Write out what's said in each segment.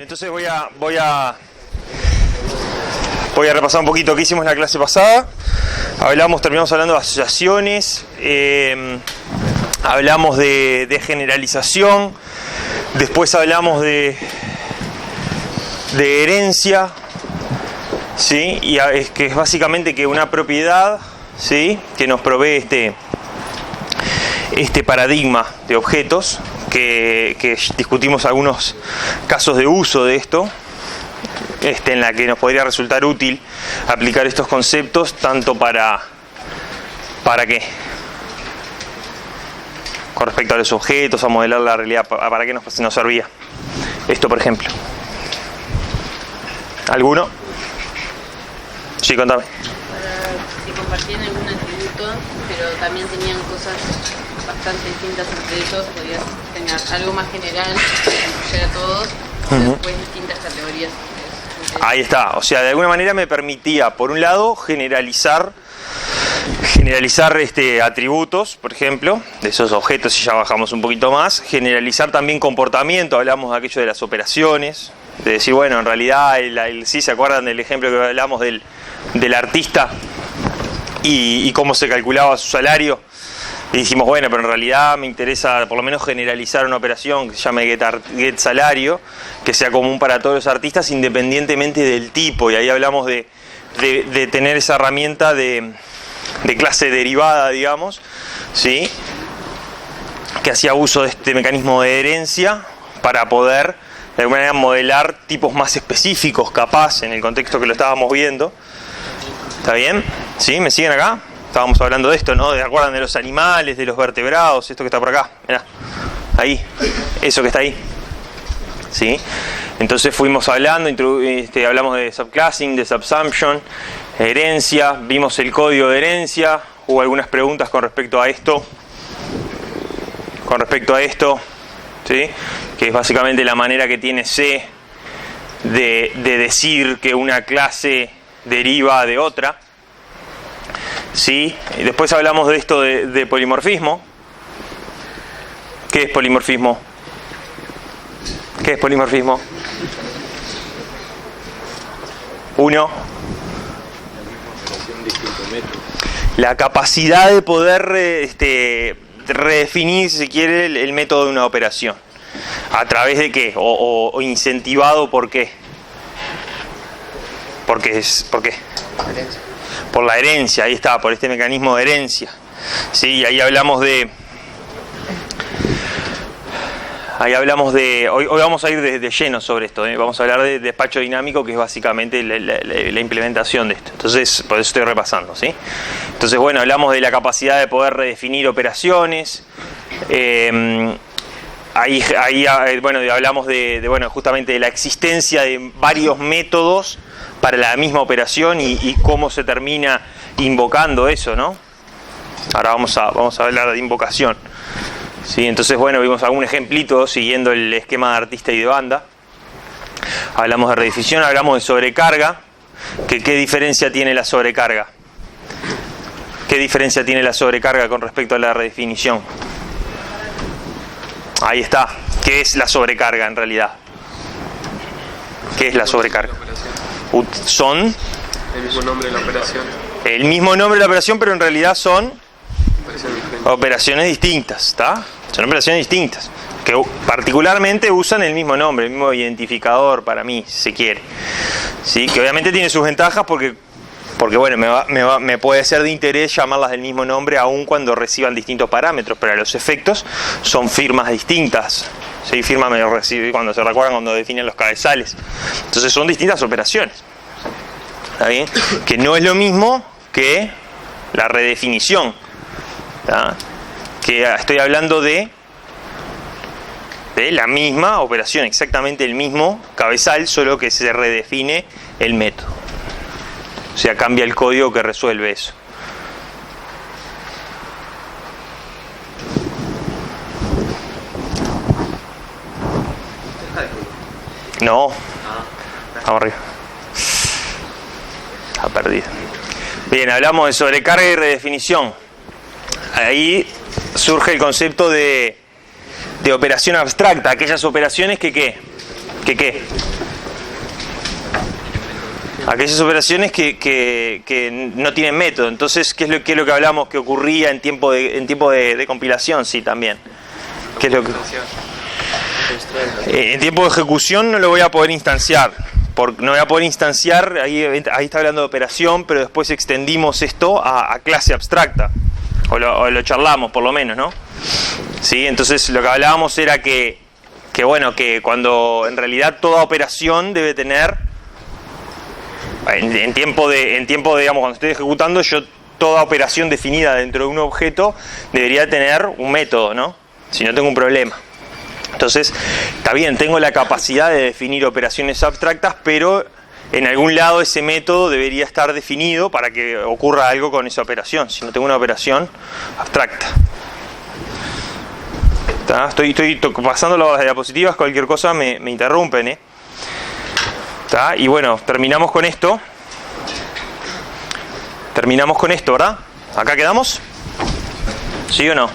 Entonces voy a repasar un poquito qué hicimos en la clase pasada. Terminamos hablando de asociaciones, hablamos de generalización, después hablamos de herencia, ¿sí? Y es que es básicamente que una propiedad, ¿sí?, que nos provee este paradigma de objetos, que discutimos algunos casos de uso de esto, en la que nos podría resultar útil aplicar estos conceptos tanto para qué, con respecto a los objetos, a modelar la realidad, para qué nos servía esto, por ejemplo. ¿Alguno? Sí, contame. Si compartían algún atributo, pero también tenían cosas bastante distintas entre ellos, podías tener algo más general que incluyera a todos, y después distintas categorías. Ahí está, o sea, de alguna manera me permitía, por un lado, generalizar atributos, por ejemplo, de esos objetos, si ya bajamos un poquito más, generalizar también comportamiento, hablamos de aquello de las operaciones, de decir, bueno, en realidad, si se acuerdan del ejemplo que hablamos del artista y cómo se calculaba su salario, y dijimos, bueno, pero en realidad me interesa por lo menos generalizar una operación que se llame get salario, que sea común para todos los artistas independientemente del tipo, y ahí hablamos de tener esa herramienta de clase derivada, digamos, ¿sí?, que hacía uso de este mecanismo de herencia para poder de alguna manera modelar tipos más específicos, capaz, en el contexto que lo estábamos viendo. ¿Está bien? ¿Sí? ¿Me siguen acá? Estábamos hablando de esto, ¿no? ¿Se acuerdan de los animales, de los vertebrados? Esto que está por acá. Mirá. Ahí. Eso que está ahí. ¿Sí? Entonces fuimos hablando, hablamos de subclassing, de subsumption, herencia, vimos el código de herencia. Hubo algunas preguntas con respecto a esto. ¿Sí? Que es básicamente la manera que tiene C de decir que una clase deriva de otra. ¿Sí? Y después hablamos de esto de polimorfismo. ¿Qué es polimorfismo? ¿Qué es polimorfismo? Uno. La capacidad de poder redefinir, si se quiere, el método de una operación. ¿A través de qué? O incentivado por qué. ¿Por qué? Por la herencia, ahí está, por este mecanismo de herencia. Sí, y ahí hablamos de... Hoy vamos a ir de lleno sobre esto, ¿eh? Vamos a hablar de despacho dinámico, que es básicamente la implementación de esto. Entonces, por eso estoy repasando, ¿sí? Entonces, bueno, hablamos de la capacidad de poder redefinir operaciones. Hablamos justamente de la existencia de varios métodos para la misma operación y cómo se termina invocando eso, ¿no? Ahora vamos a hablar de invocación. Sí, entonces, bueno, vimos algún ejemplito siguiendo el esquema de artista y de banda. Hablamos de redefinición, hablamos de sobrecarga. ¿Qué diferencia tiene la sobrecarga? ¿Qué diferencia tiene la sobrecarga con respecto a la redefinición? Ahí está. ¿Qué es la sobrecarga en realidad? ¿Qué es la sobrecarga? Son el mismo nombre de la operación. El mismo nombre de la operación, pero en realidad son operaciones distintas, ¿está? Son operaciones distintas, que particularmente usan el mismo nombre, el mismo identificador para mí, si se quiere. ¿Sí? Que obviamente tiene sus ventajas porque bueno, me puede ser de interés llamarlas del mismo nombre aun cuando reciban distintos parámetros, pero a los efectos son firmas distintas. ¿Sí? Firma me recibe cuando se recuerdan cuando definen los cabezales. Entonces son distintas operaciones. ¿Está bien? Que no es lo mismo que la redefinición. ¿Está? Que estoy hablando de la misma operación, exactamente el mismo cabezal, solo que se redefine el método. O sea, cambia el código que resuelve eso. No. Vamos arriba. Está perdido. Bien, hablamos de sobrecarga y redefinición. Ahí surge el concepto de operación abstracta, aquellas operaciones que ¿qué? ¿Qué? Aquellas operaciones que no tienen método. Entonces, ¿qué es lo que hablamos que ocurría en tiempo de compilación? Sí, también. ¿Qué es lo que? En tiempo de ejecución no lo voy a poder instanciar. No voy a poder instanciar, ahí está hablando de operación, pero después extendimos esto a clase abstracta. O lo charlamos, por lo menos, ¿no? ¿Sí? Entonces, lo que hablábamos era que cuando en realidad toda operación debe tener, en tiempo de, digamos, cuando estoy ejecutando, toda operación definida dentro de un objeto debería tener un método, ¿no? Si no tengo un problema. Entonces, está bien, tengo la capacidad de definir operaciones abstractas, pero en algún lado ese método debería estar definido para que ocurra algo con esa operación, si no tengo una operación abstracta. ¿Está? Estoy pasando las diapositivas, cualquier cosa me interrumpen, ¿eh? ¿Está? Y bueno, terminamos con esto, ¿verdad? ¿Acá quedamos? ¿Sí o no?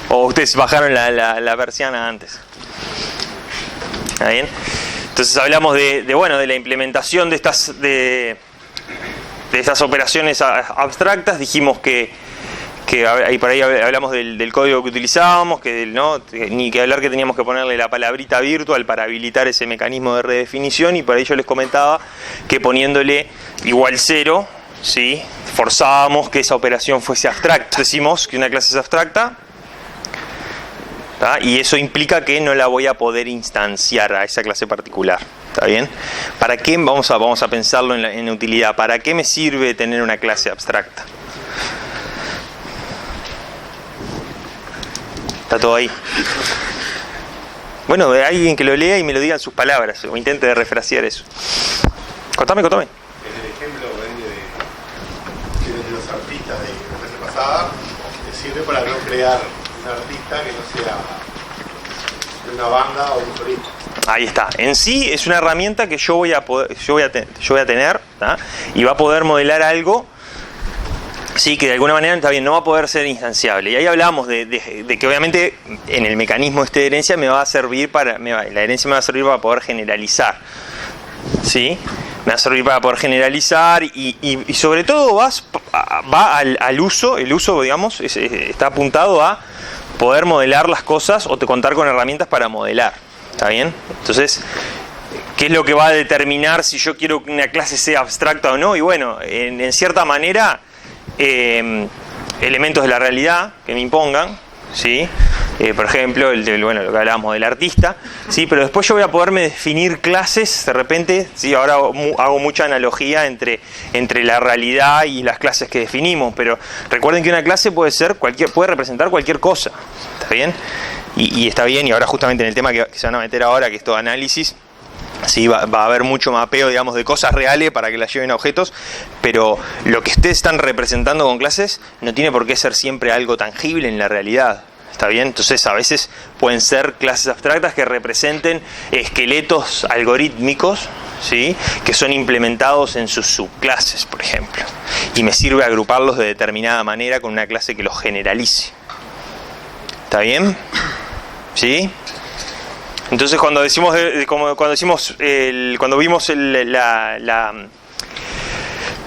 ¿O ustedes bajaron la persiana antes? ¿Está bien? Entonces hablamos de la implementación de estas operaciones abstractas. Dijimos que por ahí hablamos del código que utilizábamos, ni que hablar que teníamos que ponerle la palabrita virtual para habilitar ese mecanismo de redefinición, y por ahí yo les comentaba que poniéndole igual 0, ¿sí?, forzábamos que esa operación fuese abstracta. Decimos que una clase es abstracta, ¿tá? Y eso implica que no la voy a poder instanciar a esa clase particular. ¿Está bien? ¿Para qué? Vamos a pensarlo en utilidad. ¿Para qué me sirve tener una clase abstracta? ¿Está todo ahí? Bueno, alguien que lo lea y me lo diga en sus palabras, o intente refrasear eso. Contame. En el ejemplo de los artistas de la clase pasada, te sirve para no crear un artista que no sea de una banda o de un solista. Ahí está. En sí es una herramienta que yo voy a tener, ¿tá? Y va a poder modelar algo, sí, que de alguna manera está bien, no va a poder ser instanciable. Y ahí hablamos de que obviamente en el mecanismo de herencia la herencia me va a servir para poder generalizar, ¿sí? Me va a servir para poder generalizar y sobre todo va al uso. El uso, digamos, está apuntado a poder modelar las cosas o contar con herramientas para modelar. ¿Está bien? Entonces, ¿qué es lo que va a determinar si yo quiero que una clase sea abstracta o no? Y bueno, en cierta manera, elementos de la realidad que me impongan, ¿sí? Por ejemplo, lo que hablábamos del artista, ¿sí? Pero después yo voy a poderme definir clases de repente, ¿sí? Ahora hago mucha analogía entre la realidad y las clases que definimos, pero recuerden que una clase puede representar cualquier cosa. ¿Está bien? Y está bien, y ahora justamente en el tema que se van a meter ahora, que es todo análisis, sí, va a haber mucho mapeo, digamos, de cosas reales para que las lleven a objetos, pero lo que ustedes están representando con clases no tiene por qué ser siempre algo tangible en la realidad. ¿Está bien? Entonces a veces pueden ser clases abstractas que representen esqueletos algorítmicos, ¿sí?, que son implementados en sus subclases, por ejemplo. Y me sirve agruparlos de determinada manera con una clase que los generalice. ¿Está bien? ¿Sí? Entonces cuando vimos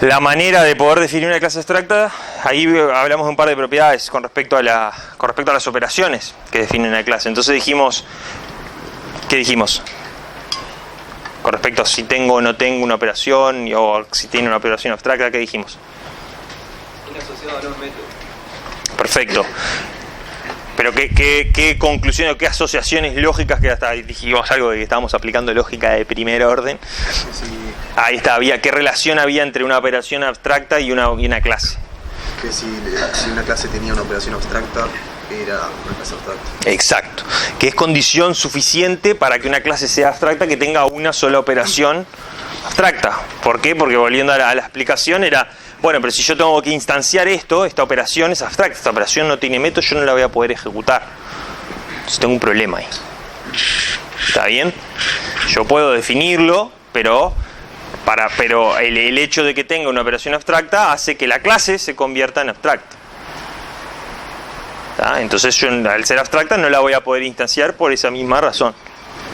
la manera de poder definir una clase abstracta, ahí hablamos de un par de propiedades con respecto a las operaciones que definen una clase. Entonces dijimos, ¿qué dijimos? Con respecto a si tengo o no tengo una operación, o si tiene una operación abstracta, ¿qué dijimos? Asociado a los métodos. Perfecto. Pero ¿qué conclusiones o qué asociaciones lógicas, que hasta dijimos algo de que estábamos aplicando lógica de primer orden? Sí. Ahí está, ¿qué relación había entre una operación abstracta y una clase? Que si una clase tenía una operación abstracta, era una clase abstracta. Exacto. Que es condición suficiente para que una clase sea abstracta que tenga una sola operación abstracta. ¿Por qué? Porque volviendo a la explicación era, bueno, pero si yo tengo que instanciar esta operación es abstracta, esta operación no tiene método, yo no la voy a poder ejecutar. Entonces tengo un problema ahí. ¿Está bien? Yo puedo definirlo, pero el hecho de que tenga una operación abstracta hace que la clase se convierta en abstracta. ¿Está? Entonces yo, al ser abstracta, no la voy a poder instanciar por esa misma razón.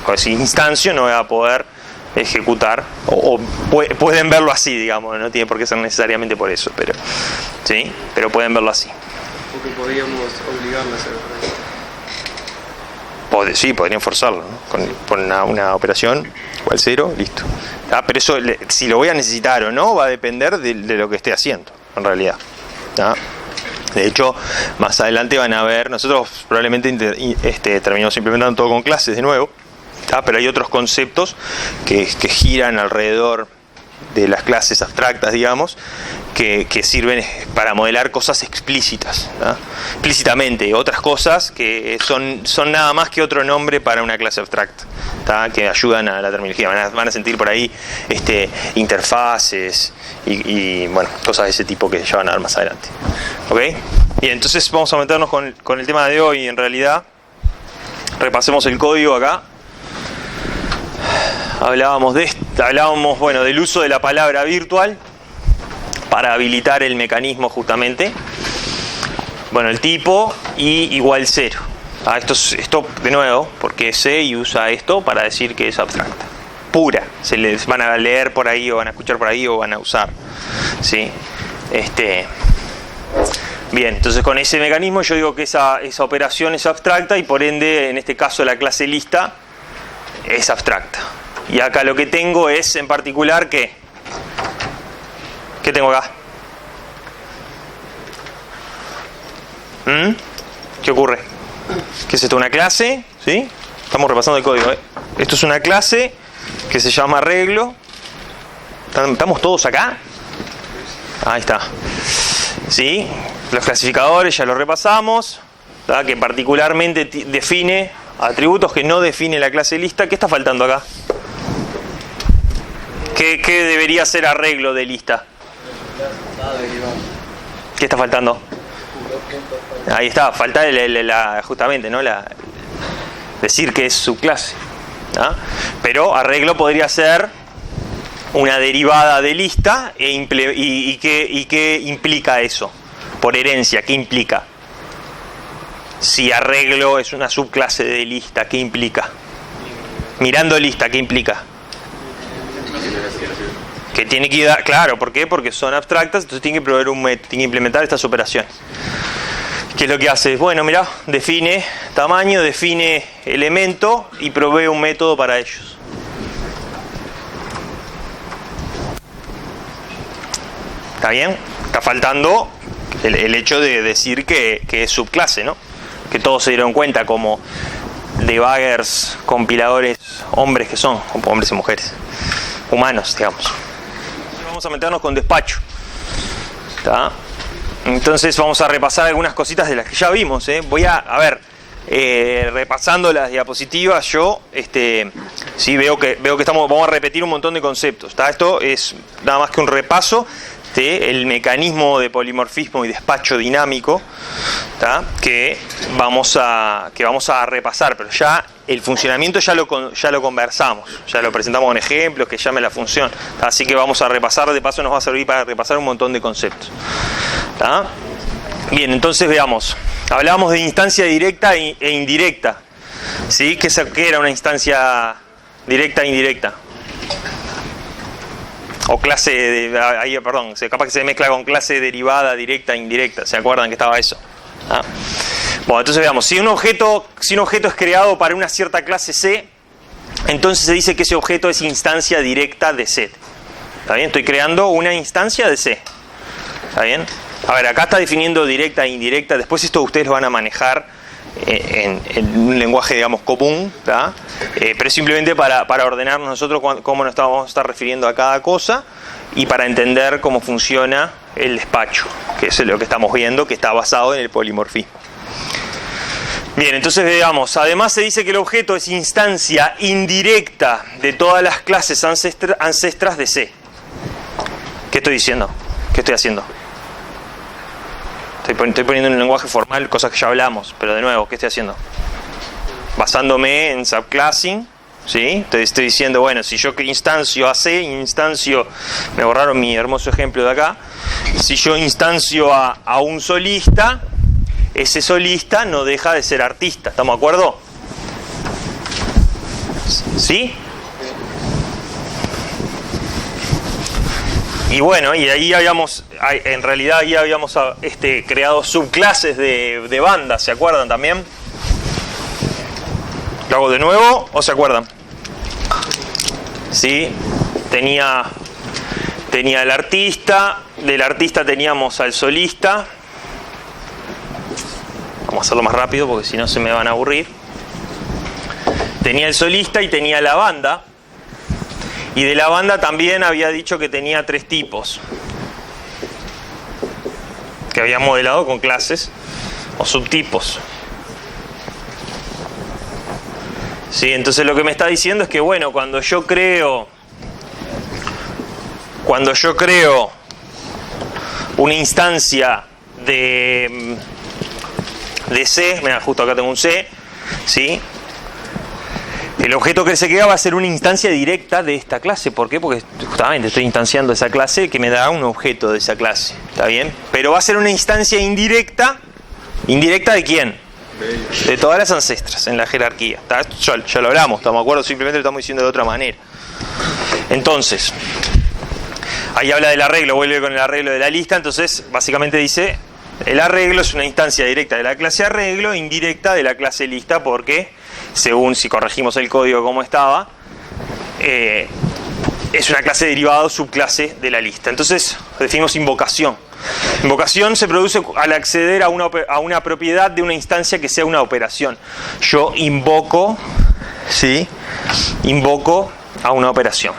Porque si instancio no voy a poder ejecutar, o pueden verlo así, digamos, no tiene por qué ser necesariamente por eso, pero sí, pero pueden verlo así. Porque podríamos obligarlo a hacer eso. Sí, podrían forzarlo, ¿no? Con una operación igual 0, listo. Pero eso, si lo voy a necesitar o no, va a depender de lo que esté haciendo, en realidad. De hecho, más adelante van a ver, nosotros probablemente terminamos implementando todo con clases de nuevo, pero hay otros conceptos que giran alrededor de las clases abstractas, digamos, que sirven para modelar cosas explícitas, explícitamente, otras cosas que son nada más que otro nombre para una clase abstracta, que ayudan a la terminología. Van a sentir por ahí interfaces y bueno, cosas de ese tipo que ya van a ver más adelante. ¿Ok? Bien, entonces vamos a meternos con el tema de hoy. En realidad, repasemos el código acá. Hablábamos del uso de la palabra virtual para habilitar el mecanismo justamente. Bueno, el tipo y igual 0. Esto de nuevo, porque es C y usa esto para decir que es abstracta. Pura. Se les van a leer por ahí o van a escuchar por ahí o van a usar. ¿Sí? Bien, entonces con ese mecanismo yo digo que esa operación es abstracta y por ende, en este caso la clase lista es abstracta. Y acá lo que tengo es en particular ¿qué tengo acá? ¿Qué ocurre? ¿Qué es esto? ¿Una clase? ¿Sí? Estamos repasando el código, ¿eh? Esto es una clase que se llama arreglo. ¿Estamos todos acá? Ahí está. ¿Sí? Los clasificadores ya los repasamos, ¿verdad? Que particularmente define atributos que no define la clase lista. ¿Qué está faltando acá? ¿Qué debería ser arreglo de lista? ¿Qué está faltando? Ahí está, falta justamente, ¿no? Decir que es subclase. Pero arreglo podría ser una derivada de lista y ¿qué implica eso? Por herencia, ¿qué implica? Si arreglo es una subclase de lista, ¿qué implica? Mirando lista, ¿qué implica? Que tiene que dar, claro, ¿por qué? Porque son abstractas, entonces tiene que proveer un método, tiene que implementar estas operaciones. ¿Qué es lo que hace? Bueno, mirá, define tamaño, define elemento y provee un método para ellos. ¿Está bien? Está faltando el hecho de decir que es subclase, ¿no? Que todos se dieron cuenta como debuggers, compiladores, hombres que son, hombres y mujeres, humanos, digamos. Vamos a meternos con despacho. ¿Está? Entonces vamos a repasar algunas cositas de las que ya vimos. Voy a ver, repasando las diapositivas, yo sí veo que vamos a repetir un montón de conceptos. ¿Está? Esto es nada más que un repaso del mecanismo de polimorfismo y despacho dinámico, ¿está? que vamos a repasar, pero ya el funcionamiento ya lo conversamos, ya lo presentamos con ejemplos, que llame la función, ¿está? Así que vamos a repasar, de paso nos va a servir para repasar un montón de conceptos, ¿está? Bien, entonces veamos, hablábamos de instancia directa e indirecta, ¿sí? ¿Qué era una instancia directa e indirecta? O clase capaz que se mezcla con clase derivada, directa e indirecta. ¿Se acuerdan que estaba eso? Bueno, entonces veamos, si un objeto es creado para una cierta clase C, entonces se dice que ese objeto es instancia directa de C. ¿Está bien? Estoy creando una instancia de C. ¿Está bien? A ver, acá está definiendo directa e indirecta. Después esto ustedes lo van a manejar en un lenguaje, digamos, común, ¿tá? Pero simplemente para ordenarnos nosotros cómo nos vamos a estar refiriendo a cada cosa y para entender cómo funciona el despacho, que es lo que estamos viendo, que está basado en el polimorfismo. Bien, entonces veamos, además se dice que el objeto es instancia indirecta de todas las clases ancestras de C. ¿Qué estoy diciendo? ¿Qué estoy haciendo? Estoy poniendo en un lenguaje formal cosas que ya hablamos, pero de nuevo, ¿qué estoy haciendo? Basándome en subclassing, ¿sí? Estoy diciendo, bueno, si yo instancio a C, me borraron mi hermoso ejemplo de acá, si yo instancio a un solista, ese solista no deja de ser artista, ¿estamos de acuerdo? ¿Sí? Y bueno, y ahí habíamos, en realidad ahí habíamos creado subclases de bandas, ¿se acuerdan también? ¿Lo hago de nuevo o se acuerdan? Sí, tenía el artista, del artista teníamos al solista. Vamos a hacerlo más rápido porque si no se me van a aburrir. Tenía el solista y tenía la banda. Y de la banda también había dicho que tenía 3 tipos. Que había modelado con clases o subtipos. Sí, entonces lo que me está diciendo es que bueno, cuando yo creo una instancia de C, mira, justo acá tengo un C, ¿sí? El objeto que se queda va a ser una instancia directa de esta clase. ¿Por qué? Porque justamente estoy instanciando esa clase que me da un objeto de esa clase. ¿Está bien? Pero va a ser una instancia indirecta. ¿Indirecta de quién? De todas las ancestras en la jerarquía. Ya lo hablamos, estamos de acuerdo, simplemente lo estamos diciendo de otra manera. Entonces, ahí habla del arreglo, vuelve con el arreglo de la lista. Entonces, básicamente dice, el arreglo es una instancia directa de la clase arreglo, indirecta de la clase lista, porque según si corregimos el código como estaba, es una clase derivada o subclase de la lista. Entonces definimos invocación. Invocación se produce al acceder a una propiedad de una instancia que sea una operación. Yo invoco, ¿sí? Invoco a una operación.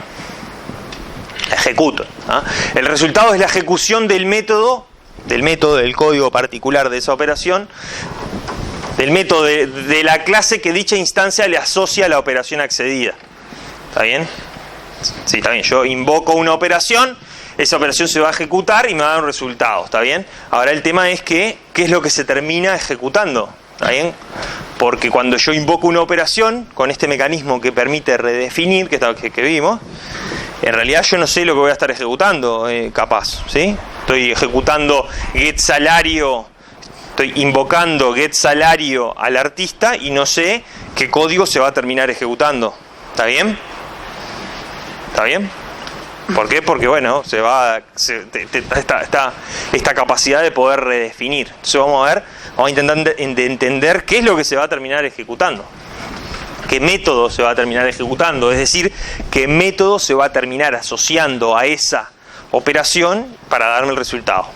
La ejecuto. ¿Ah? El resultado es la ejecución del método, del código particular de esa operación, del método de la clase que dicha instancia le asocia a la operación accedida. ¿Está bien? Sí, está bien. Yo invoco una operación, esa operación se va a ejecutar y me va a dar un resultado. ¿Está bien? Ahora el tema es que, ¿qué es lo que se termina ejecutando? ¿Está bien? Porque cuando yo invoco una operación, con este mecanismo que permite redefinir, que vimos, en realidad yo no sé lo que voy a estar ejecutando, capaz. ¿Sí? Estoy ejecutando get salario. Estoy invocando get salario al artista y no sé qué código se va a terminar ejecutando. ¿Está bien? ¿Está bien? ¿Por qué? Porque bueno, esta capacidad de poder redefinir. Entonces vamos a intentar entender qué es lo que se va a terminar ejecutando. ¿Qué método se va a terminar ejecutando? Es decir, qué método se va a terminar asociando a esa operación para darme el resultado.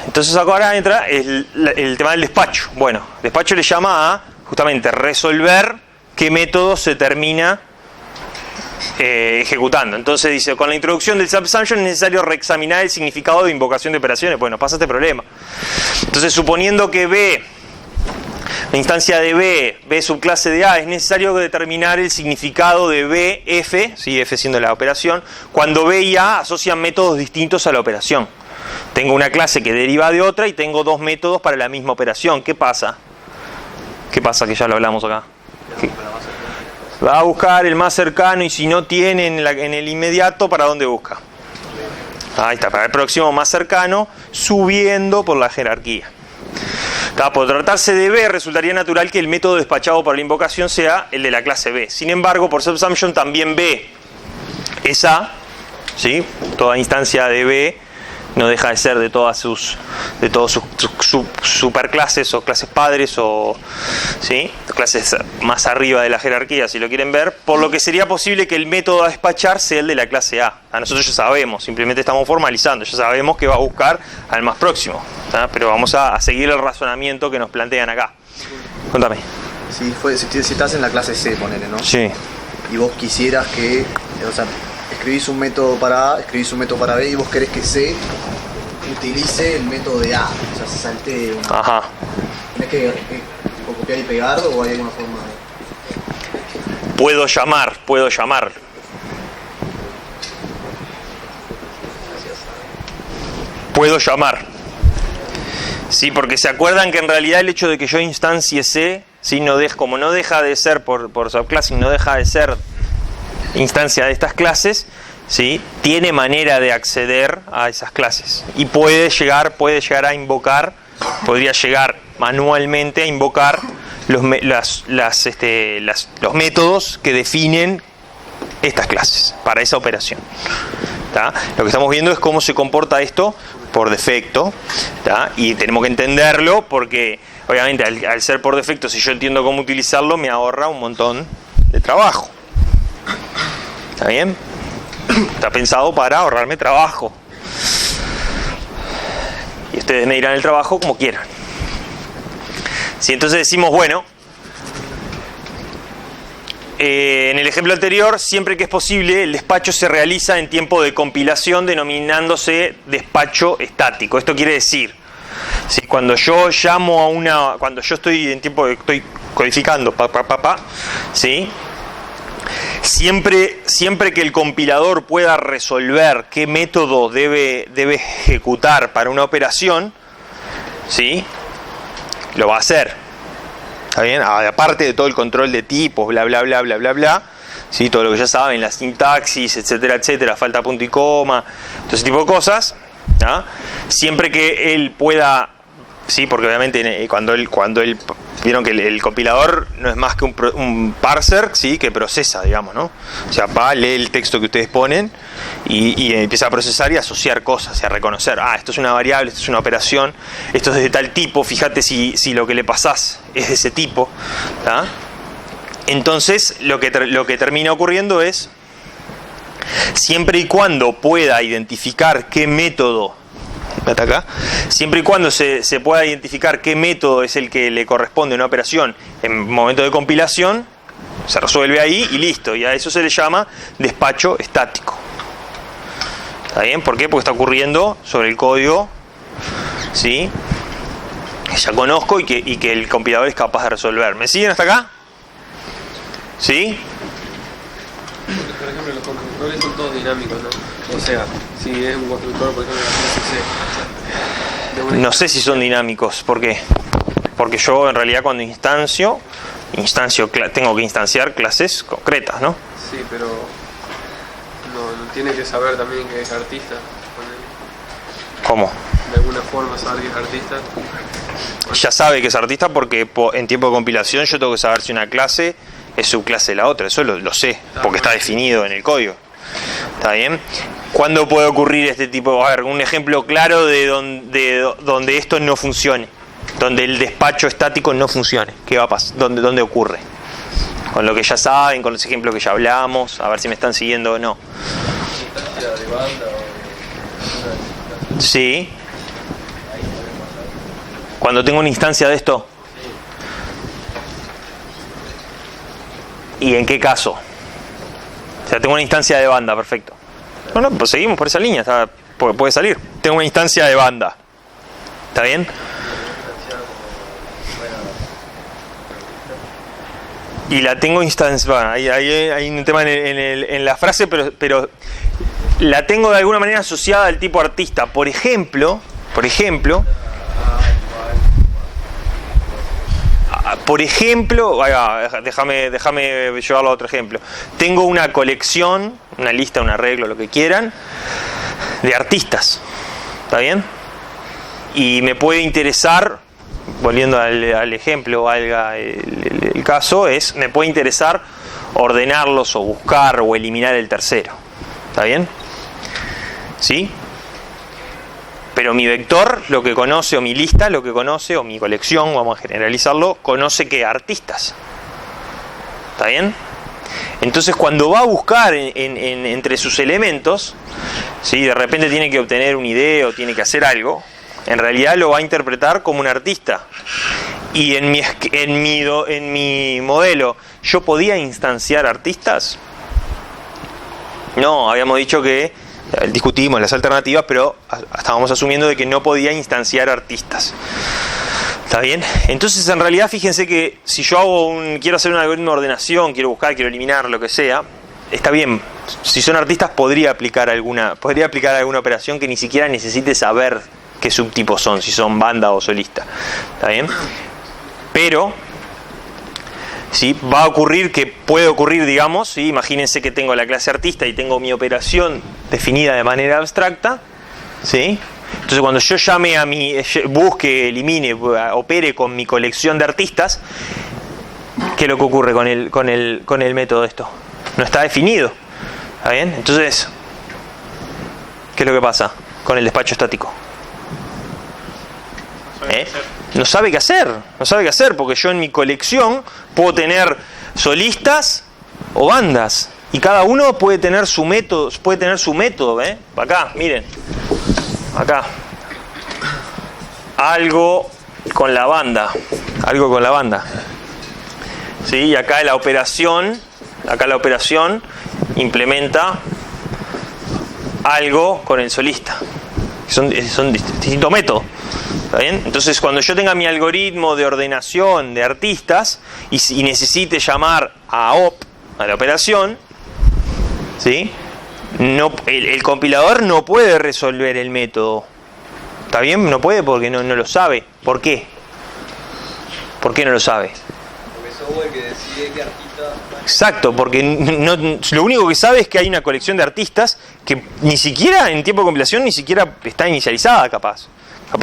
Entonces ahora entra el tema del despacho. Bueno, despacho le llama a justamente resolver qué método se termina ejecutando. Entonces dice, con la introducción del subsumption es necesario reexaminar el significado de invocación de operaciones. Bueno, pasa este problema. Entonces, suponiendo que B, la instancia de B subclase de A, es necesario determinar el significado de B, F, ¿sí? F siendo la operación, cuando B y A asocian métodos distintos a la operación. Tengo una clase que deriva de otra y tengo 2 métodos para la misma operación. ¿Qué pasa? ¿Qué pasa? Que ya lo hablamos acá. Va a buscar el más cercano y si no tiene en el inmediato, ¿para dónde busca? Ahí está, para el próximo más cercano, subiendo por la jerarquía. Por tratarse de B, resultaría natural que el método despachado por la invocación sea el de la clase B. Sin embargo, por subsumption también B es A, ¿sí? Toda instancia de B no deja de ser de todos sus superclases o clases padres o ¿sí? Clases más arriba de la jerarquía, si lo quieren ver, por lo que sería posible que el método a despachar sea el de la clase A. A nosotros ya sabemos, simplemente estamos formalizando, ya sabemos que va a buscar al más próximo, ¿tá? Pero vamos a seguir el razonamiento que nos plantean acá. Contame. Si estás en la clase C, ponele, ¿no? Sí. Y vos quisieras que, o sea, escribís un método para A, escribís un método para B y vos querés que C utilice el método de A, o sea, se salte una... Ajá. ¿Tenés que copiar y pegar o hay alguna forma de...? Puedo llamar. Puedo llamar. Sí, porque se acuerdan que en realidad el hecho de que yo instancie C, ¿sí? Como no deja de ser por subclassing, no deja de ser instancia de estas clases, ¿sí? Tiene manera de acceder a esas clases y puede llegar a invocar, podría llegar manualmente a invocar los métodos que definen estas clases para esa operación. ¿Tá? Lo que estamos viendo es cómo se comporta esto por defecto, ¿tá? Y tenemos que entenderlo porque obviamente al ser por defecto, si yo entiendo cómo utilizarlo, me ahorra un montón de trabajo. ¿Está bien? Está pensado para ahorrarme trabajo. Y ustedes me dirán el trabajo como quieran. Si entonces decimos, bueno, en el ejemplo anterior, siempre que es posible, el despacho se realiza en tiempo de compilación, denominándose despacho estático. Esto quiere decir, ¿sí? Cuando yo llamo cuando yo estoy en tiempo de, estoy codificando, ¿sí? Siempre que el compilador pueda resolver qué método debe ejecutar para una operación, ¿sí? Lo va a hacer. ¿Está bien? Aparte de todo el control de tipos, bla, bla, bla, bla, bla, bla, ¿sí? Todo lo que ya saben, la sintaxis, etcétera, etcétera, falta punto y coma, todo ese tipo de cosas, ¿ah? Siempre que él pueda, sí, porque obviamente cuando él vieron que el compilador no es más que un parser, sí, que procesa, digamos, ¿no? O sea, lee el texto que ustedes ponen y empieza a procesar y a asociar cosas y a reconocer, esto es una variable, esto es una operación, esto es de tal tipo, fíjate si lo que le pasás es de ese tipo, ¿tá? Entonces lo que termina ocurriendo es, siempre y cuando pueda identificar qué método, hasta acá, siempre y cuando se pueda identificar qué método es el que le corresponde a una operación en momento de compilación, se resuelve ahí y listo, y a eso se le llama despacho estático. ¿Está bien? ¿Por qué? Porque está ocurriendo sobre el código, ¿sí?, que ya conozco y que el compilador es capaz de resolver. ¿Me siguen hasta acá? ¿Sí? Por ejemplo, los constructores son todos dinámicos, ¿no? O sea, si es un constructor, por ejemplo, no sé si son dinámicos. ¿Por qué? Porque yo en realidad cuando instancio tengo que instanciar clases concretas, ¿no? Sí, pero no tiene que saber también que es artista. ¿Cómo? De alguna forma saber que es artista. Ya sabe que es artista porque en tiempo de compilación yo tengo que saber si una clase es subclase de la otra. Eso lo sé, porque está definido en el código. ¿Está bien? ¿Cuándo puede ocurrir este tipo? A ver, un ejemplo claro de donde esto no funcione, donde el despacho estático no funcione. ¿Qué va a pasar? ¿Dónde ocurre? Con lo que ya saben, con los ejemplos que ya hablamos, a ver si me están siguiendo o no. Sí. Cuando tengo una instancia de esto. ¿Y en qué caso? O sea, tengo una instancia de banda, perfecto. No, pues seguimos por esa línea, puede salir. Tengo una instancia de banda. ¿Está bien? Y la tengo instanciada. Hay un tema en la frase, pero la tengo de alguna manera asociada al tipo artista. Por ejemplo, déjame llevarlo a otro ejemplo. Tengo una colección, una lista, un arreglo, lo que quieran, de artistas. ¿Está bien? Y me puede interesar, volviendo al ejemplo, valga el caso, me puede interesar ordenarlos o buscar o eliminar el tercero. ¿Está bien? ¿Sí? Pero mi vector lo que conoce, o mi lista lo que conoce, o mi colección, vamos a generalizarlo, conoce que artistas. ¿Está bien? Entonces cuando va a buscar entre sus elementos, ¿sí?, de repente tiene que obtener una idea o tiene que hacer algo, en realidad lo va a interpretar como un artista. Y en mi modelo, ¿yo podía instanciar artistas? No, habíamos dicho que discutimos las alternativas, pero estábamos asumiendo de que no podía instanciar artistas. ¿Está bien? Entonces, en realidad, fíjense que si yo quiero hacer un algoritmo de ordenación, quiero buscar, quiero eliminar, lo que sea, está bien. Si son artistas, podría aplicar alguna operación que ni siquiera necesite saber qué subtipos son, si son banda o solista. ¿Está bien? Pero ¿sí? Va a ocurrir que puede ocurrir, digamos, ¿sí? Imagínense que tengo la clase artista y tengo mi operación definida de manera abstracta, ¿sí? Entonces cuando yo llame busque, elimine, opere con mi colección de artistas, ¿Qué es lo que ocurre con el método de esto? No está definido. ¿Está bien? Entonces, ¿qué es lo que pasa con el despacho estático? No sabe qué hacer. No sabe qué hacer porque yo en mi colección puedo tener solistas o bandas. Y cada uno puede tener su método. Acá, miren. Acá. Algo con la banda. ¿Sí? Y acá la operación implementa algo con el solista. Son distintos métodos. ¿Está bien? Entonces, cuando yo tenga mi algoritmo de ordenación de artistas y necesite llamar a op, a la operación, ¿sí? El compilador no puede resolver el método. ¿Está bien? No puede porque no lo sabe. ¿Por qué? ¿Por qué no lo sabe? Porque es software que decide qué artista... Exacto, porque lo único que sabe es que hay una colección de artistas que ni siquiera en tiempo de compilación ni siquiera está inicializada, capaz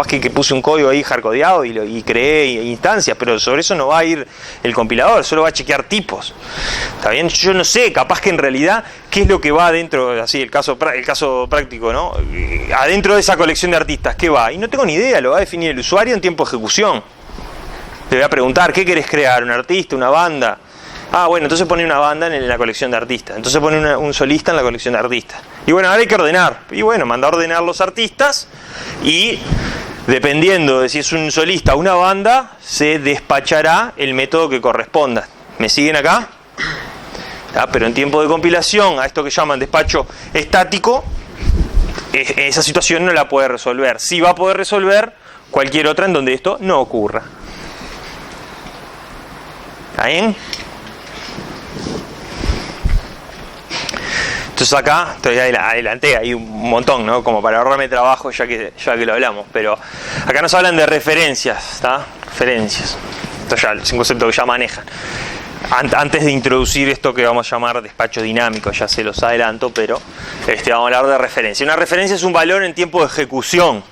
que puse un código ahí hardcodeado y creé instancias, pero sobre eso no va a ir el compilador, solo va a chequear tipos. ¿Está bien? Yo no sé, capaz que en realidad qué es lo que va adentro, así el caso práctico, ¿no? Adentro de esa colección de artistas, ¿qué va? Y no tengo ni idea, lo va a definir el usuario en tiempo de ejecución. Le voy a preguntar, ¿qué querés crear? ¿Un artista? ¿Una banda? Ah, bueno, entonces pone una banda en la colección de artistas. Entonces pone un solista en la colección de artistas. Y bueno, ahora hay que ordenar. Y bueno, manda a ordenar los artistas y dependiendo de si es un solista o una banda, se despachará el método que corresponda. ¿Me siguen acá? Pero en tiempo de compilación, a esto que llaman despacho estático, esa situación no la puede resolver. Sí va a poder resolver cualquier otra en donde esto no ocurra. ¿Está bien? Entonces acá, estoy adelanté ahí un montón, ¿no? Como para ahorrarme trabajo ya que lo hablamos. Pero acá nos hablan de referencias, ¿está? Referencias. Esto ya es un concepto que ya manejan. Antes de introducir esto que vamos a llamar despacho dinámico, ya se los adelanto, pero vamos a hablar de referencia. Una referencia es un valor en tiempo de ejecución,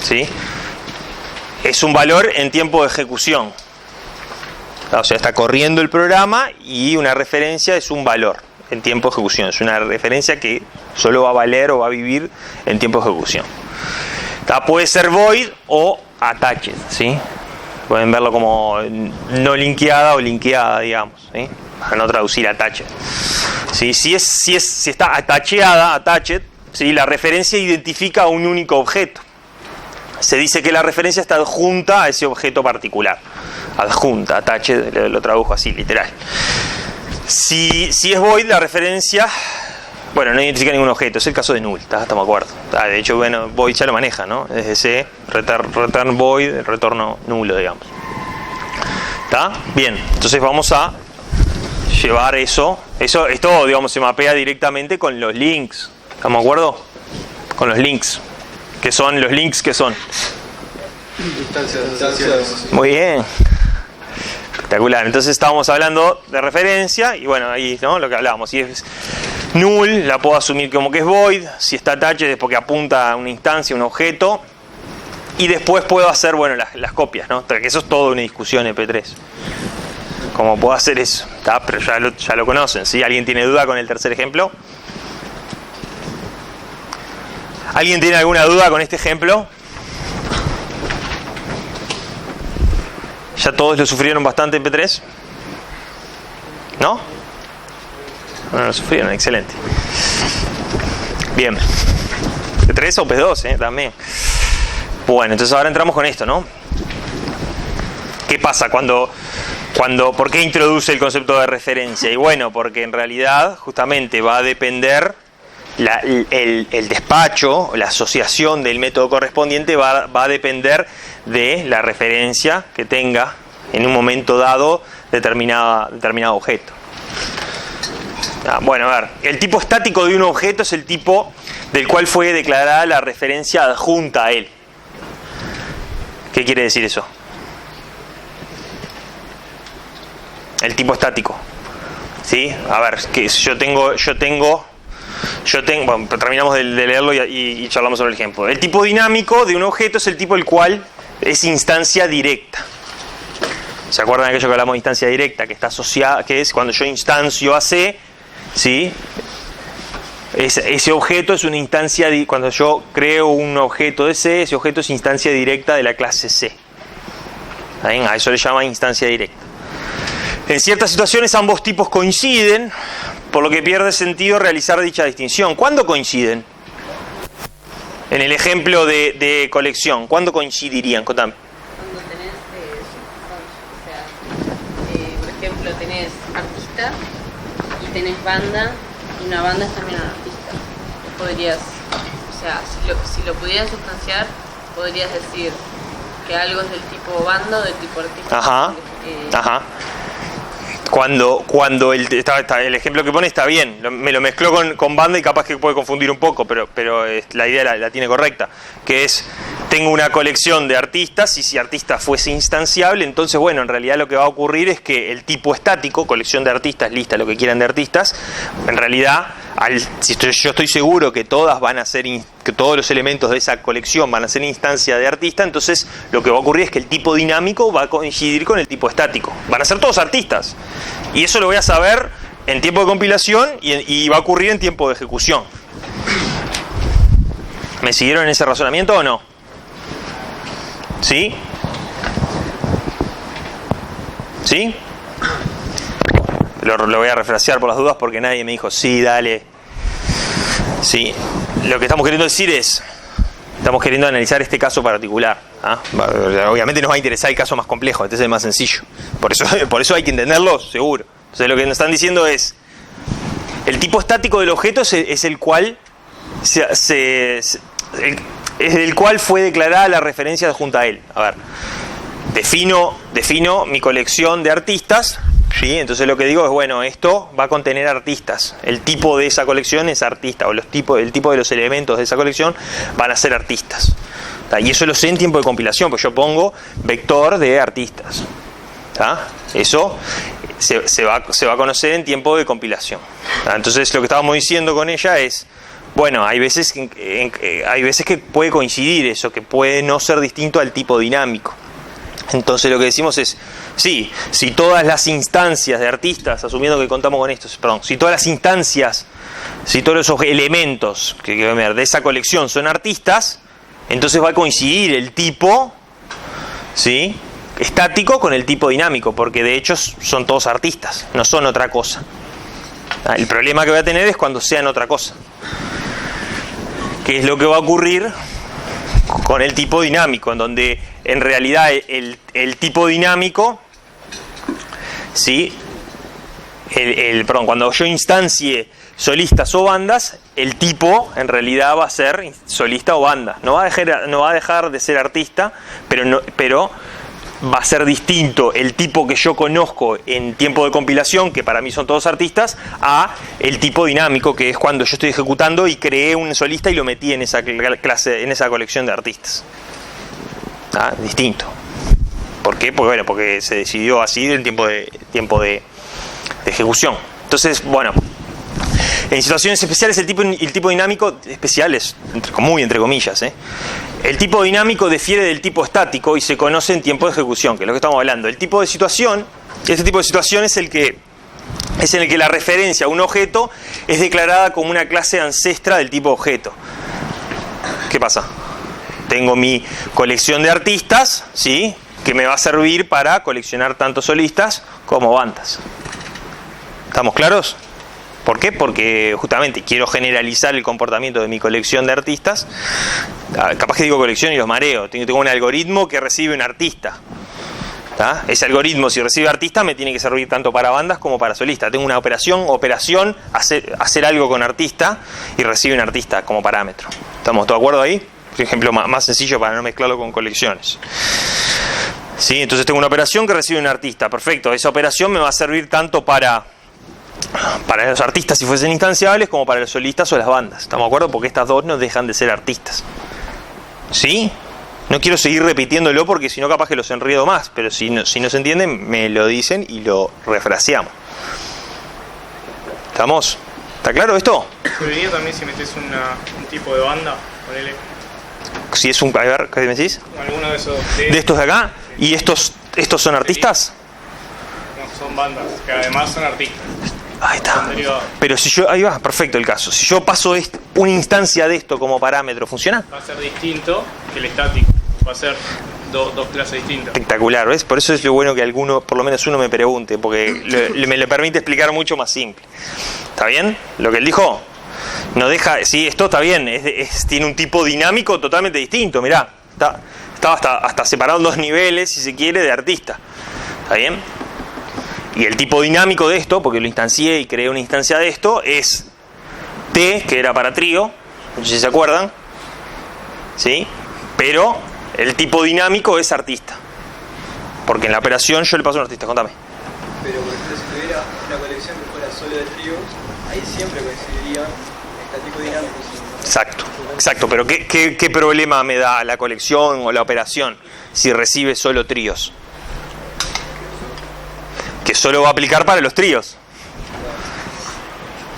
¿sí? Es un valor en tiempo de ejecución. O sea, está corriendo el programa y una referencia es un valor en tiempo de ejecución. Es una referencia que solo va a valer o va a vivir en tiempo de ejecución. Puede ser void o attached, ¿sí? Pueden verlo como no linkeada o linkeada, digamos, ¿sí? Para no traducir attached. ¿Sí? Si está attached, ¿sí? La referencia identifica un único objeto. Se dice que la referencia está adjunta a ese objeto particular. Adjunta, attached, lo tradujo así, literal. Si es void, la referencia, bueno, no identifica ningún objeto. Es el caso de null, estamos de acuerdo. De hecho, bueno, void ya lo maneja, ¿no? Es ese return void, el retorno nulo, digamos. ¿Está? Bien, entonces vamos a llevar esto, digamos, se mapea directamente con los links. ¿Estamos de acuerdo? Con los links. ¿Qué son los links? ¿Qué son? Instancias. Muy bien. Espectacular. Entonces estábamos hablando de referencia y bueno, ahí, ¿no? Lo que hablábamos. Si es null, la puedo asumir como que es void. Si está attached es porque apunta a una instancia, un objeto. Y después puedo hacer, bueno, las copias, ¿no? Que eso es toda una discusión en P3. ¿Cómo puedo hacer eso? ¿Está? Pero ya lo conocen, ¿sí? ¿Alguien tiene duda con el tercer ejemplo? ¿Alguien tiene alguna duda con este ejemplo? ¿Ya todos lo sufrieron bastante en P3? ¿No? No lo sufrieron, excelente. Bien. P3 o P2, también. Bueno, entonces ahora entramos con esto, ¿no? ¿Qué pasa por qué introduce el concepto de referencia? Y bueno, porque en realidad justamente va a depender el despacho, la asociación del método correspondiente va a depender de la referencia que tenga en un momento dado determinado objeto. Bueno, a ver, el tipo estático de un objeto es el tipo del cual fue declarada la referencia adjunta a él. ¿Qué quiere decir eso? El tipo estático, ¿sí? A ver, que yo tengo, bueno, terminamos de leerlo y charlamos sobre el ejemplo. El tipo dinámico de un objeto es el tipo el cual es instancia directa, ¿Se acuerdan de aquello que hablamos de instancia directa, que está asociada, que es cuando yo instancio a C, ¿sí? Ese objeto es una instancia, cuando yo creo un objeto de C, ese objeto es instancia directa de la clase C. ¿Saben? A eso le llama instancia directa. En ciertas situaciones ambos tipos coinciden, por lo que pierde sentido realizar dicha distinción. ¿Cuándo coinciden? En el ejemplo de colección, ¿cuándo coincidirían? Contame. Cuando tenés, por ejemplo, tenés artista y tenés banda, y una banda es también un artista. Podrías, o sea, si lo pudieras sustanciar, podrías decir que algo es del tipo banda o del tipo artista. Ajá, ajá. Cuando el ejemplo que pone está bien, me lo mezcló con banda y capaz que puede confundir un poco, pero la idea la tiene correcta, que es, tengo una colección de artistas y si artista fuese instanciable, entonces bueno, en realidad lo que va a ocurrir es que el tipo estático, colección de artistas, lista, lo que quieran de artistas, en realidad, yo estoy seguro que todas van a ser, que todos los elementos de esa colección van a ser instancia de artista, entonces lo que va a ocurrir es que el tipo dinámico va a coincidir con el tipo estático, van a ser todos artistas. Y eso lo voy a saber en tiempo de compilación y va a ocurrir en tiempo de ejecución. ¿Me siguieron en ese razonamiento o no? ¿Sí? ¿Sí? Lo voy a refrasear por las dudas porque nadie me dijo, sí, dale. Sí. Lo que estamos queriendo decir es, estamos queriendo analizar este caso particular. ¿Ah? Obviamente nos va a interesar el caso más complejo, este es el más sencillo. Por eso hay que entenderlo, seguro. Entonces lo que nos están diciendo es, el tipo estático del objeto es el cual es el cual fue declarada la referencia junto a él. A ver, defino mi colección de artistas, ¿sí? Entonces lo que digo es, bueno, esto va a contener artistas. El tipo de esa colección es artista, o el tipo de los elementos de esa colección van a ser artistas. Y eso lo sé en tiempo de compilación, pues yo pongo vector de artistas. Eso se va a conocer en tiempo de compilación. Entonces lo que estábamos diciendo con ella es, bueno, hay veces que puede coincidir eso, que puede no ser distinto al tipo dinámico. Entonces lo que decimos es, sí, si todas las instancias de artistas, asumiendo que contamos con esto, si todas las instancias, si todos los elementos de esa colección son artistas, entonces va a coincidir el tipo, ¿sí?, estático con el tipo dinámico, porque de hecho son todos artistas, no son otra cosa. El problema que voy a tener es cuando sean otra cosa. ¿Qué es lo que va a ocurrir con el tipo dinámico? En donde en realidad el tipo dinámico, ¿sí?, cuando yo instancie solistas o bandas, el tipo en realidad va a ser solista o banda. No va a dejar de ser artista, pero va a ser distinto el tipo que yo conozco en tiempo de compilación, que para mí son todos artistas, a el tipo dinámico, que es cuando yo estoy ejecutando y creé un solista y lo metí en esa clase, en esa colección de artistas. Distinto. ¿Por qué? Porque se decidió así en tiempo de ejecución. Entonces, bueno, en situaciones especiales el tipo dinámico, especiales, muy entre comillas, el tipo dinámico difiere del tipo estático y se conoce en tiempo de ejecución, que es lo que estamos hablando. El tipo de situación, este tipo de situación es en el que la referencia a un objeto es declarada como una clase ancestra del tipo objeto. ¿Qué pasa? Tengo mi colección de artistas, ¿sí?, que me va a servir para coleccionar tanto solistas como bandas. ¿Estamos claros? ¿Por qué? Porque justamente quiero generalizar el comportamiento de mi colección de artistas. Capaz que digo colección y los mareo. Tengo un algoritmo que recibe un artista. Ese algoritmo, si recibe artista, me tiene que servir tanto para bandas como para solistas. Tengo una operación, hacer algo con artista y recibe un artista como parámetro. ¿Estamos todos de acuerdo ahí? Por ejemplo más sencillo para no mezclarlo con colecciones. ¿Sí? Entonces tengo una operación que recibe un artista. Perfecto. Esa operación me va a servir tanto para los artistas si fuesen instanciables como para los solistas o las bandas. ¿Estamos de acuerdo? Porque estas dos no dejan de ser artistas. ¿Sí? No quiero seguir repitiéndolo porque si no capaz que los enredo más, pero si no se entienden me lo dicen y lo refraseamos. ¿Estamos? ¿Está claro esto? ¿Serviría también si metes un tipo de banda? Ponele. Si es a ver, ¿qué me decís? Alguno de esos. ¿De estos de acá? ¿Y estos son artistas? son bandas, que además son artistas. Ahí está. Son derivados. Pero si yo, ahí va, perfecto el caso. Si yo paso una instancia de esto como parámetro, ¿funciona? Va a ser distinto que el estático. Va a ser dos clases distintas. Espectacular, ¿ves? Por eso es lo bueno que alguno, por lo menos uno me pregunte, porque me lo permite explicar mucho más simple. ¿Está bien? Lo que él dijo no deja, sí, esto está bien, tiene un tipo dinámico totalmente distinto, mirá, estaba hasta separado en dos niveles, si se quiere, de artista. ¿Está bien? Y el tipo dinámico de esto, porque lo instancié y creé una instancia de esto, es T, que era para trío, no sé si se acuerdan, ¿sí? Pero el tipo dinámico es artista, porque en la operación yo le paso a un artista. Contame. Pero por ejemplo, si tuviera una colección que fuera solo de tríos, ahí siempre coincidiría estático dinámico. Exacto, pero ¿qué problema me da la colección o la operación si recibe solo tríos? Que solo va a aplicar para los tríos.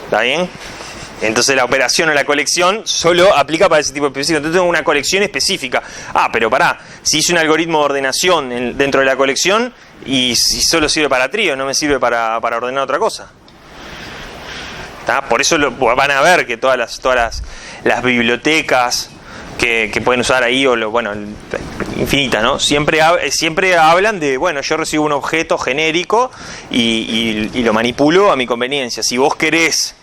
¿Está bien? Entonces la operación o la colección solo aplica para ese tipo específico. Entonces tengo una colección específica. Pero pará, si hice un algoritmo de ordenación dentro de la colección y si solo sirve para trío, no me sirve para ordenar otra cosa. ¿Está? Por eso van a ver que todas las bibliotecas que pueden usar ahí, infinitas, ¿no? Siempre hablan de, bueno, yo recibo un objeto genérico y lo manipulo a mi conveniencia. Si vos querés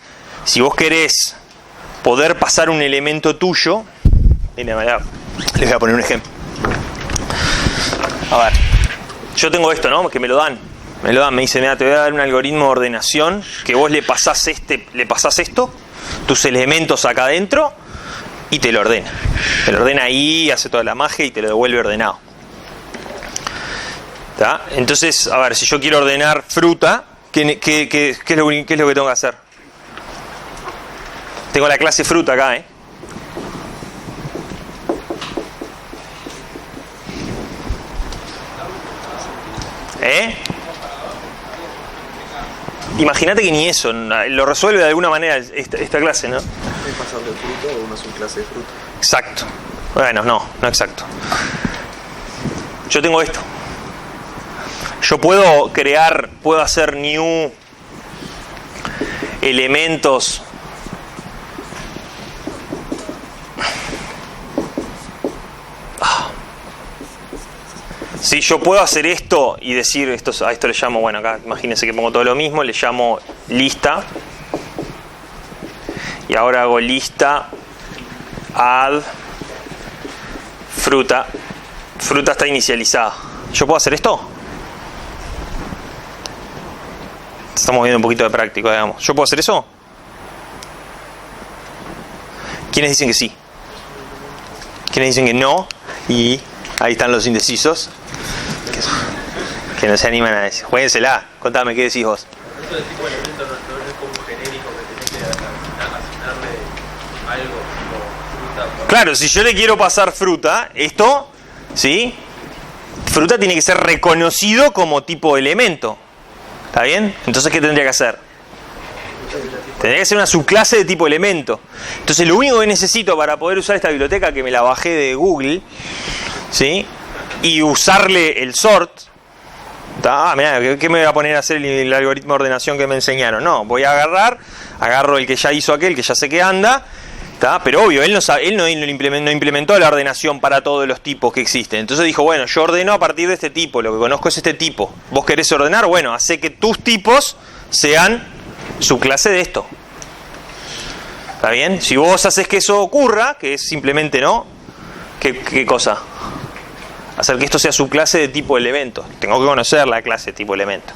poder pasar un elemento tuyo, les voy a poner un ejemplo. A ver, yo tengo esto, ¿no? Que me lo dan, me dicen, mira, te voy a dar un algoritmo de ordenación que vos le pasás esto, tus elementos acá adentro, y te lo ordena. Te lo ordena ahí, hace toda la magia y te lo devuelve ordenado. ¿Está? Entonces, a ver, si yo quiero ordenar fruta, ¿qué es lo que tengo que hacer? Tengo la clase fruta acá, Imagínate que ni eso, lo resuelve de alguna manera esta clase, ¿no? Es pasar del fruto a una subclase de fruta. Exacto. Bueno, no exacto. Yo tengo esto. Yo puedo hacer new elementos. Sí, yo puedo hacer esto y decir, a esto le llamo, bueno, acá imagínense que pongo todo lo mismo, le llamo lista. Y ahora hago lista add fruta. Fruta está inicializada. ¿Yo puedo hacer esto? Estamos viendo un poquito de práctico, digamos. ¿Yo puedo hacer eso? ¿Quiénes dicen que sí? ¿Quiénes dicen que no? Y ahí están los indecisos. Que no se animan a decir. Juéguensela. Contame, ¿qué decís vos? Esto del tipo de elemento no es como un genérico que tenés que asignarle algo tipo fruta. Claro, si yo le quiero pasar fruta, esto, ¿sí? Fruta tiene que ser reconocido como tipo elemento. ¿Está bien? Entonces, ¿qué tendría que hacer? Tendría que ser una subclase de tipo elemento. Entonces, lo único que necesito para poder usar esta biblioteca, que me la bajé de Google, ¿sí? Y usarle el sort. Mirá, ¿qué me voy a poner a hacer el algoritmo de ordenación que me enseñaron? No, voy a agarro el que ya hizo aquel, que ya sé que anda, ¿tá? Pero obvio, él no implementó la ordenación para todos los tipos que existen. Entonces dijo, bueno, yo ordeno a partir de este tipo, lo que conozco es este tipo. ¿Vos querés ordenar? Bueno, hace que tus tipos sean subclase de esto. ¿Está bien? Si vos haces que eso ocurra, que es simplemente, ¿no? ¿Qué cosa? Hacer que esto sea subclase de tipo elemento. Tengo que conocer la clase de tipo elemento.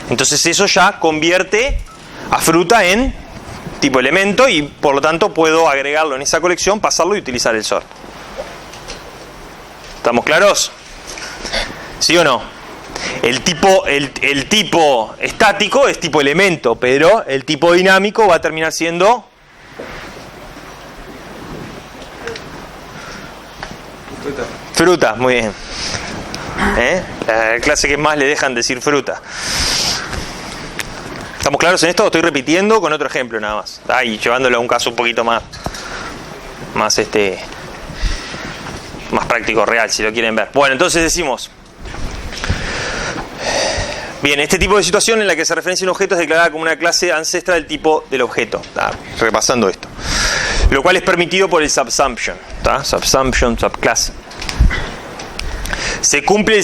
Entonces eso ya convierte a fruta en tipo elemento y por lo tanto puedo agregarlo en esa colección, pasarlo y utilizar el sort. ¿Estamos claros? ¿Sí o no? El tipo estático es tipo elemento, pero el tipo dinámico va a terminar siendo fruta, muy bien. La clase que más le dejan decir fruta. ¿Estamos claros en esto? Estoy repitiendo con otro ejemplo nada más. Y llevándolo a un caso un poquito más práctico, real, si lo quieren ver. Bueno, entonces decimos, Bien, este tipo de situación en la que se referencia un objeto es declarada como una clase ancestral del tipo del objeto. Repasando esto. Lo cual es permitido por el subsumption. Subsumption, subclass. Se cumple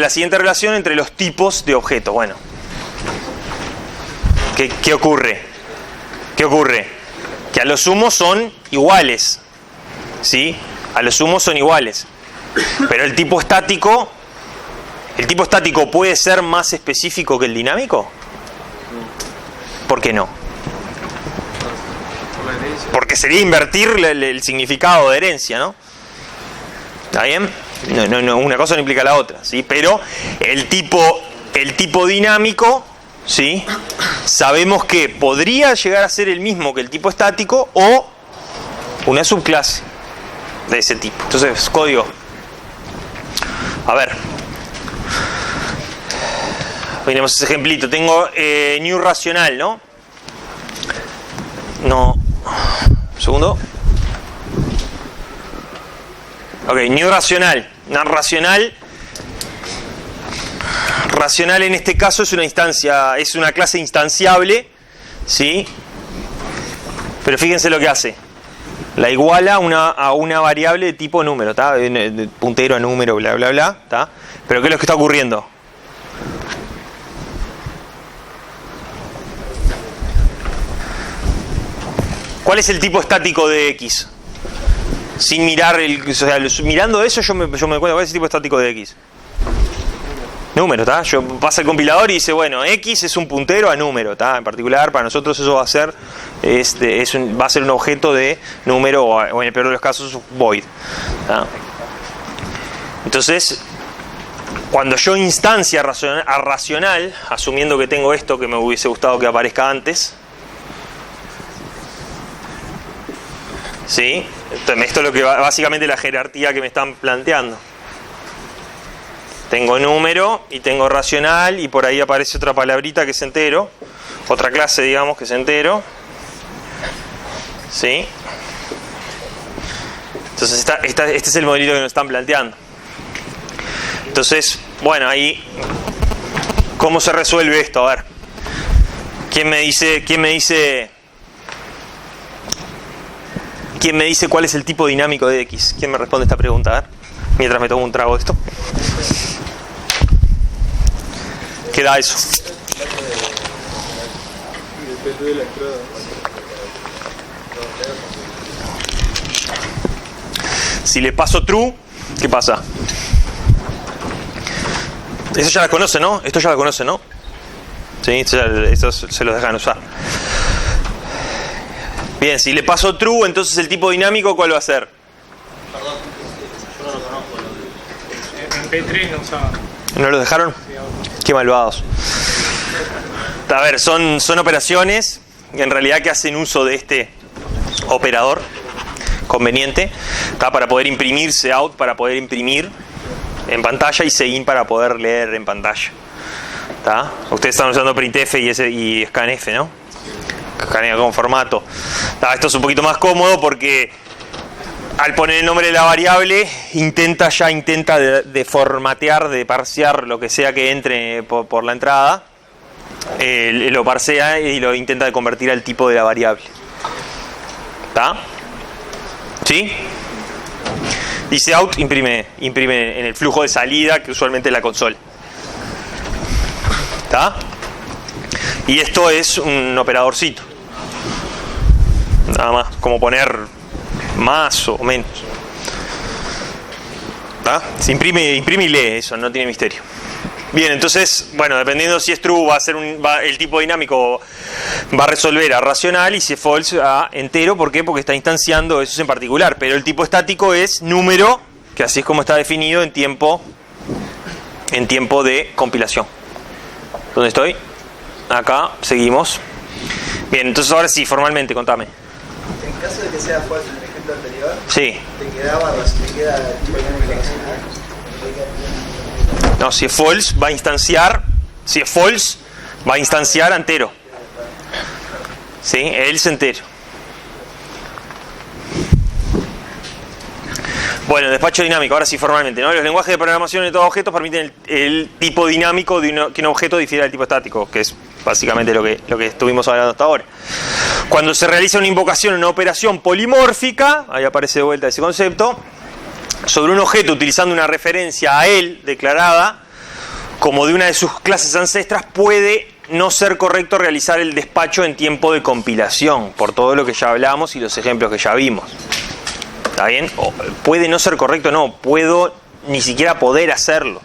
la siguiente relación entre los tipos de objetos. Bueno. ¿Qué ocurre? ¿Qué ocurre? Que a lo sumo son iguales. ¿Sí? A lo sumo son iguales. Pero el tipo estático puede ser más específico que el dinámico. ¿Por qué no? Porque sería invertir el significado de herencia, ¿no? ¿Está bien? No, una cosa no implica la otra, ¿sí? Pero el tipo dinámico, ¿sí? Sabemos que podría llegar a ser el mismo que el tipo estático o una subclase de ese tipo. Entonces, código. A ver. Miremos ese ejemplito. Tengo new racional, ¿no? No. Un segundo. Ok, new racional. Racional en este caso es una instancia, es una clase instanciable, ¿sí? Pero fíjense lo que hace. La iguala a una variable de tipo número, ¿está? De puntero a número, bla, bla, bla, ¿está? Pero ¿qué es lo que está ocurriendo? ¿Cuál es el tipo estático de X? Sin mirar mirando eso yo me doy cuenta cuál es el tipo estático de X. Número, ¿está? Pasa el compilador y dice, bueno, X es un puntero a número, ¿está? En particular, para nosotros eso va a ser va a ser un objeto de número o en el peor de los casos void, ¿está? Entonces, cuando yo instancia a racional, asumiendo que tengo esto que me hubiese gustado que aparezca antes, ¿sí? Esto es lo que básicamente la jerarquía que me están planteando. Tengo número y tengo racional y por ahí aparece otra palabrita que es entero, otra clase digamos que es entero, ¿sí? Entonces este es el modelito que nos están planteando. Entonces, bueno, ahí ¿cómo se resuelve esto? A ver, ¿quién me dice cuál es el tipo dinámico de X? ¿Quién me responde esta pregunta? A ver, mientras me tomo un trago de esto. ¿Qué da eso? Si le paso true, ¿qué pasa? Eso ya la conoce, ¿no? Esto ya la conoce, ¿no? Sí, eso se los dejan usar. Bien, si le paso true, entonces el tipo dinámico, ¿cuál va a ser? Perdón, yo no lo conozco. En P3 no usaba. ¿No lo dejaron? Qué malvados. A ver, son operaciones en realidad que hacen uso de este operador conveniente, ¿está? Para poder imprimirse out, para poder imprimir en pantalla y seguin para poder leer en pantalla, ¿está? Ustedes están usando printf y scanf, ¿no? Escanea con formato. Esto es un poquito más cómodo porque al poner el nombre de la variable intenta de formatear, de parsear lo que sea que entre por la entrada, lo parsea y lo intenta de convertir al tipo de la variable, ¿está? ¿Sí? Dice out, imprime en el flujo de salida que usualmente es la consola, ¿está? Y esto es un operadorcito, nada más, como poner más o menos, ¿está? Se imprime y lee, eso no tiene misterio. Bien, entonces, bueno, dependiendo si es true el tipo dinámico va a resolver a racional y si es false a entero. ¿Por qué? Porque está instanciando eso en particular, pero el tipo estático es número, que así es como está definido en tiempo de compilación. ¿Dónde estoy? Acá, seguimos. Bien, entonces ahora sí, formalmente, contame. En caso de que sea falso en el ejemplo anterior, sí. te queda el tipo dinámico racional. No, si es false va a instanciar entero. ¿Sí? Else entero. Bueno, despacho dinámico, ahora sí formalmente, ¿no? Los lenguajes de programación de todos objetos permiten el tipo dinámico de que un objeto difiera del tipo estático, que es básicamente lo que estuvimos hablando hasta ahora. Cuando se realiza una invocación, una operación polimórfica, ahí aparece de vuelta ese concepto, sobre un objeto utilizando una referencia a él declarada como de una de sus clases ancestras, puede no ser correcto realizar el despacho en tiempo de compilación, por todo lo que ya hablamos y los ejemplos que ya vimos. ¿Está bien? O puede no ser correcto, no, puedo ni siquiera poder hacerlo.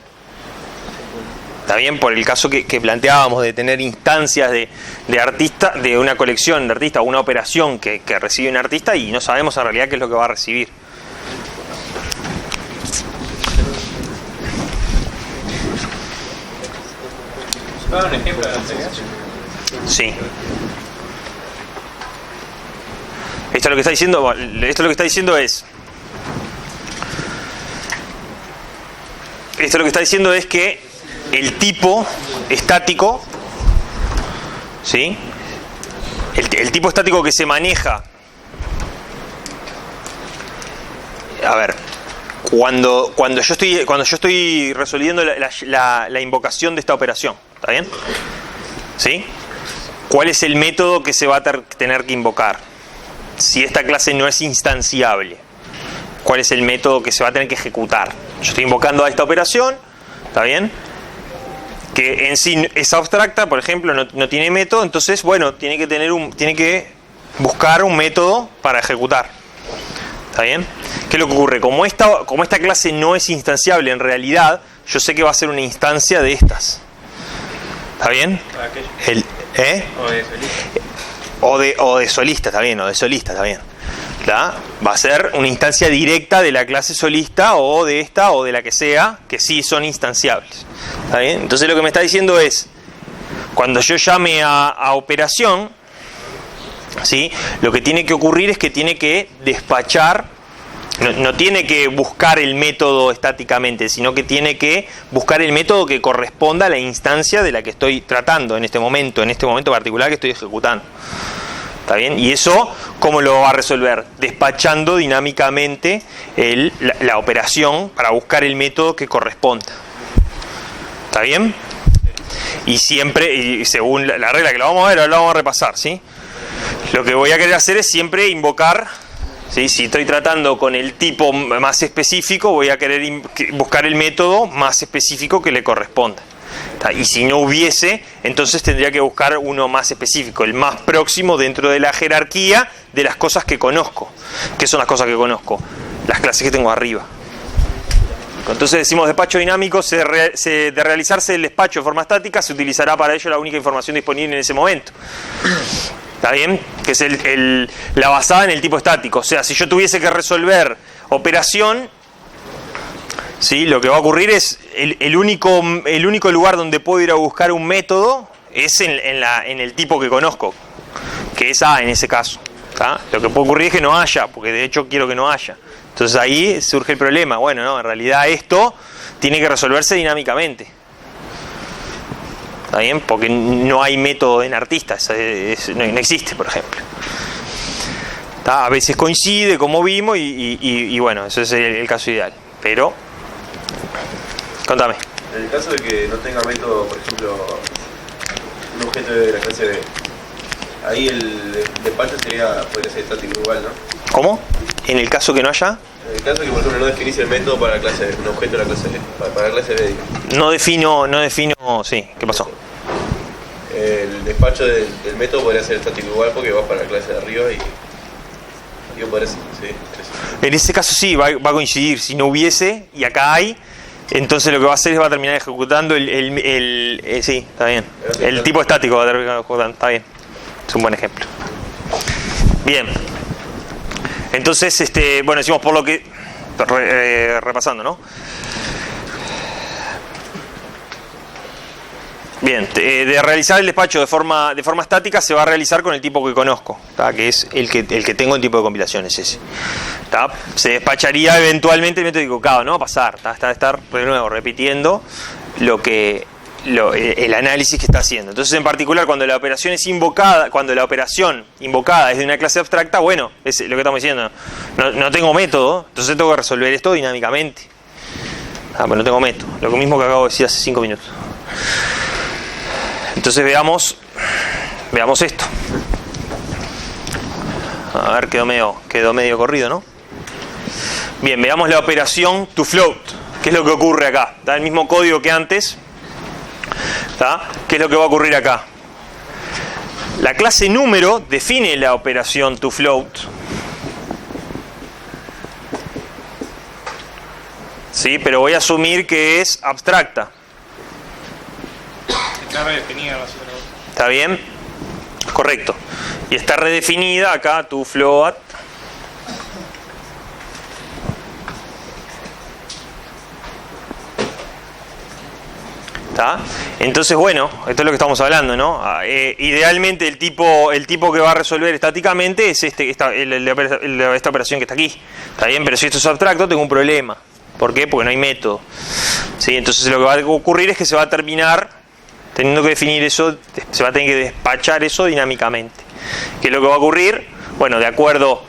¿Está bien? Por el caso que planteábamos de tener instancias de artista, de una colección de artistas, o una operación que recibe un artista y no sabemos en realidad qué es lo que va a recibir. ¿Puedo dar un ejemplo de la anterior? Sí. Esto lo que está diciendo es que el tipo estático, ¿sí? El tipo estático que se maneja, a ver, cuando yo estoy resolviendo la invocación de esta operación, ¿está bien? ¿Sí? ¿Cuál es el método que se va a tener que invocar? Si esta clase no es instanciable, ¿cuál es el método que se va a tener que ejecutar? Yo estoy invocando a esta operación, ¿está bien? Que en sí es abstracta, por ejemplo, no tiene método, entonces, bueno, tiene que buscar un método para ejecutar. ¿Está bien? ¿Qué es lo que ocurre? Como esta clase no es instanciable en realidad, yo sé que va a ser una instancia de estas. ¿Está bien? O de solista, está bien, está bien. ¿Está? Va a ser una instancia directa de la clase solista o de esta o de la que sea, que sí son instanciables. ¿Está bien? Entonces lo que me está diciendo es, cuando yo llame a operación, ¿sí? Lo que tiene que ocurrir es que tiene que despachar, no tiene que buscar el método estáticamente, sino que tiene que buscar el método que corresponda a la instancia de la que estoy tratando en este momento particular que estoy ejecutando. ¿Está bien? Y eso, ¿cómo lo va a resolver? Despachando dinámicamente la operación para buscar el método que corresponda. ¿Está bien? Y siempre, y según la regla que la vamos a ver, ahora la vamos a repasar, ¿sí? Lo que voy a querer hacer es siempre invocar, ¿sí? Si estoy tratando con el tipo más específico, voy a querer buscar el método más específico que le corresponda. Y si no hubiese, entonces tendría que buscar uno más específico, el más próximo dentro de la jerarquía de las cosas que conozco. ¿Qué son las cosas que conozco? Las clases que tengo arriba. Entonces decimos despacho dinámico, de realizarse el despacho de forma estática, se utilizará para ello la única información disponible en ese momento. ¿Está bien? Que es la basada en el tipo estático. O sea, si yo tuviese que resolver operación, ¿sí? Lo que va a ocurrir es el único lugar donde puedo ir a buscar un método es en el tipo que conozco, que es A en ese caso. ¿Tá? Lo que puede ocurrir es que no haya, porque de hecho quiero que no haya. Entonces ahí surge el problema. Bueno, no, en realidad esto tiene que resolverse dinámicamente. ¿Está bien? Porque no hay método en artistas, no existe, por ejemplo. ¿Tá? A veces coincide, como vimos, y bueno, eso es el caso ideal. Pero, contame. En el caso de que no tenga método, por ejemplo, un objeto de la clase B, ahí el despacho podría ser estático igual, ¿no? ¿Cómo? ¿En el caso que no haya? En el caso de que, por ejemplo, no definís el método para la clase B, un objeto de la clase B, para la clase B, digo. No defino, sí, ¿qué pasó? El despacho del método podría ser estático igual porque va para la clase de arriba y parece, sí. En ese caso sí, va a coincidir. Si no hubiese, y acá hay, entonces lo que va a hacer es va a terminar ejecutando sí, está bien. El tipo estático va a terminar ejecutando, está bien. Es un buen ejemplo. Bien. Entonces, bueno, decimos por lo que... repasando, ¿no? Bien, de realizar el despacho de forma estática se va a realizar con el tipo que conozco, ¿tá? Que es el que tengo en tipo de compilación, es ese. ¿Tá? Se despacharía eventualmente el método equivocado, no va a pasar, ¿tá? Estar de nuevo repitiendo lo que el análisis que está haciendo. Entonces, en particular, cuando la operación es invocada, cuando la operación invocada es de una clase abstracta, bueno, es lo que estamos diciendo, no tengo método, entonces tengo que resolver esto dinámicamente. Pues no tengo método, lo mismo que acabo de decir hace 5 minutos. Entonces veamos esto. A ver, quedó medio corrido, ¿no? Bien, veamos la operación toFloat. ¿Qué es lo que ocurre acá? ¿Está el mismo código que antes? ¿Está? ¿Qué es lo que va a ocurrir acá? La clase número define la operación toFloat. Sí, pero voy a asumir que es abstracta. Está redefinida básicamente. ¿Está bien? Correcto. Y está redefinida acá toFloat. ¿Está? Entonces, bueno, esto es lo que estamos hablando, ¿no? Idealmente el tipo que va a resolver estáticamente es esta operación que está aquí. ¿Está bien? Pero si esto es abstracto, tengo un problema. ¿Por qué? Porque no hay método. ¿Sí? Entonces lo que va a ocurrir es que se va a terminar teniendo que definir eso, se va a tener que despachar eso dinámicamente. ¿Qué es lo que va a ocurrir? Bueno, de acuerdo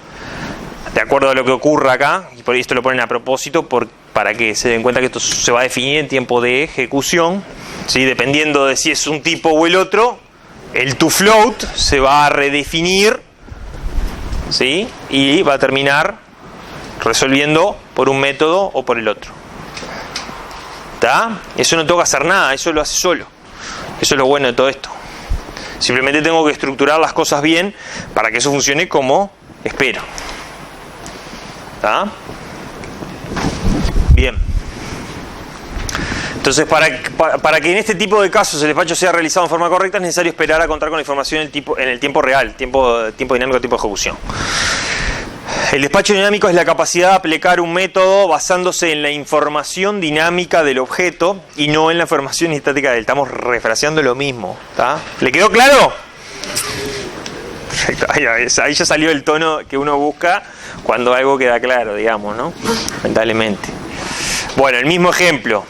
a lo que ocurra acá, y por esto lo ponen a propósito, para que se den cuenta que esto se va a definir en tiempo de ejecución, ¿sí? Dependiendo de si es un tipo o el otro, el toFloat se va a redefinir, ¿sí? Y va a terminar resolviendo por un método o por el otro. ¿Está? Eso no tengo que hacer nada, eso lo hace solo. Eso es lo bueno de todo esto. Simplemente tengo que estructurar las cosas bien para que eso funcione como espero. ¿Está? Bien. Entonces, para que en este tipo de casos el despacho sea realizado en forma correcta, es necesario esperar a contar con la información en el tiempo real, tiempo dinámico, tiempo de ejecución. El despacho dinámico es la capacidad de aplicar un método basándose en la información dinámica del objeto y no en la información estática de él. Estamos refraseando lo mismo. ¿Está? ¿Le quedó claro? Perfecto. Ahí ya salió el tono que uno busca cuando algo queda claro, digamos, ¿no? Lamentablemente. Bueno, el mismo ejemplo.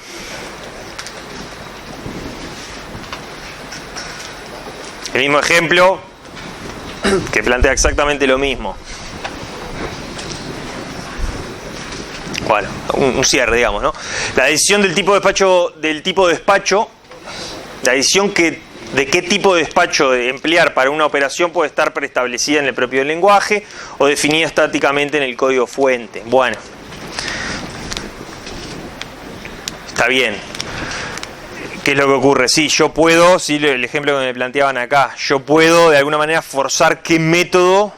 El mismo ejemplo que plantea exactamente lo mismo. Bueno, un cierre, digamos, ¿no? La decisión del tipo de despacho, la decisión de qué tipo de despacho emplear para una operación puede estar preestablecida en el propio lenguaje o definida estáticamente en el código fuente. Bueno, está bien. ¿Qué es lo que ocurre? Sí, yo puedo, el ejemplo que me planteaban acá, yo puedo de alguna manera forzar qué método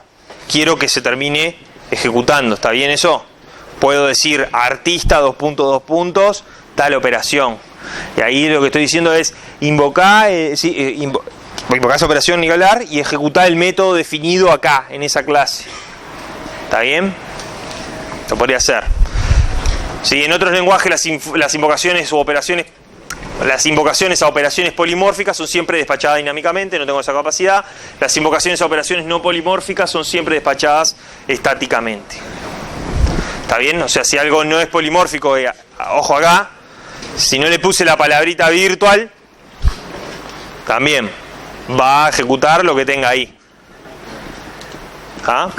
quiero que se termine ejecutando. ¿Está bien eso? Puedo decir artista ... tal operación. Y ahí lo que estoy diciendo es invocar esa operación ni hablar y ejecutar el método definido acá, en esa clase. ¿Está bien? Lo podría hacer. Sí, en otros lenguajes las invocaciones a operaciones polimórficas son siempre despachadas dinámicamente, no tengo esa capacidad. Las invocaciones a operaciones no polimórficas son siempre despachadas estáticamente. ¿Está bien? O sea, si algo no es polimórfico, ojo acá, si no le puse la palabrita virtual, también va a ejecutar lo que tenga ahí. ¿Ah?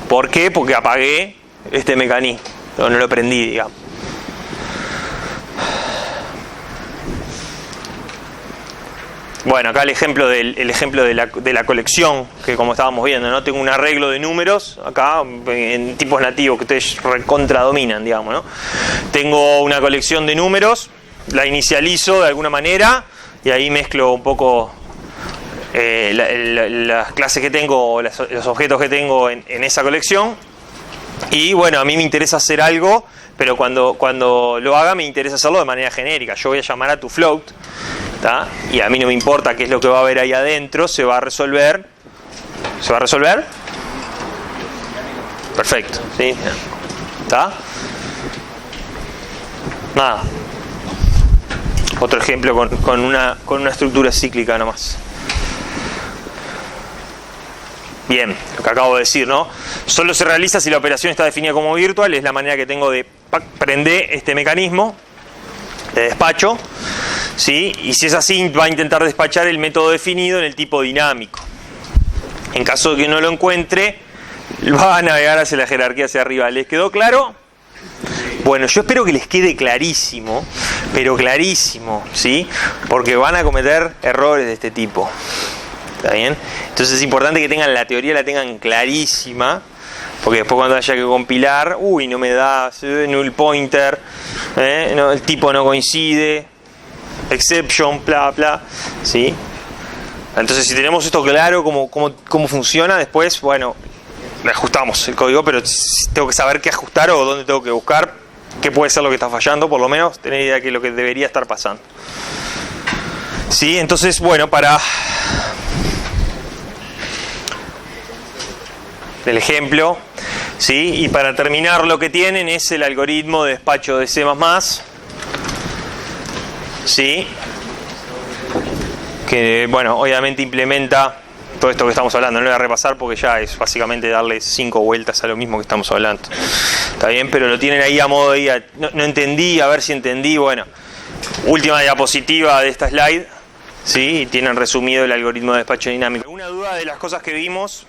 ¿Por qué? Porque apagué este mecanismo, no lo prendí, digamos. Bueno, acá el ejemplo de la colección, que como estábamos viendo, ¿no? Tengo un arreglo de números, acá, en tipos nativos que ustedes recontra dominan, digamos, ¿no? Tengo una colección de números, la inicializo de alguna manera, y ahí mezclo un poco las clases que tengo, los objetos que tengo en esa colección, y bueno, a mí me interesa hacer algo, pero cuando lo haga me interesa hacerlo de manera genérica. Yo voy a llamar a toFloat, ¿tá? Y a mí no me importa qué es lo que va a haber ahí adentro, se va a resolver. ¿Se va a resolver? Perfecto, ¿sí? ¿Está? Nada. Otro ejemplo con una estructura cíclica nomás. Bien, lo que acabo de decir, ¿no? Solo se realiza si la operación está definida como virtual, es la manera que tengo de prender este mecanismo. de despacho, ¿sí? Y si es así, va a intentar despachar el método definido en el tipo dinámico. En caso de que no lo encuentre, va a navegar hacia la jerarquía hacia arriba. ¿Les quedó claro? Bueno, yo espero que les quede clarísimo, pero clarísimo, ¿sí? Porque van a cometer errores de este tipo. ¿Está bien? Entonces es importante que tengan la teoría, la tengan clarísima, porque después cuando haya que compilar, no me da null pointer, no, el tipo no coincide, exception, bla, bla, ¿sí? Entonces si tenemos esto claro, cómo funciona, después, bueno, le ajustamos el código, pero tengo que saber qué ajustar o dónde tengo que buscar, qué puede ser lo que está fallando, por lo menos tener idea de qué es lo que debería estar pasando. ¿Sí? Entonces, bueno, para el ejemplo, ¿sí? Y para terminar, lo que tienen es el algoritmo de despacho de C++, ¿sí? Que, bueno, obviamente implementa todo esto que estamos hablando. No lo voy a repasar porque ya es básicamente darle 5 vueltas a lo mismo que estamos hablando. Está bien, pero lo tienen ahí a modo de guía. No entendí, a ver si entendí. Bueno, última diapositiva de esta slide, ¿sí? Y tienen resumido el algoritmo de despacho dinámico. ¿Alguna duda de las cosas que vimos?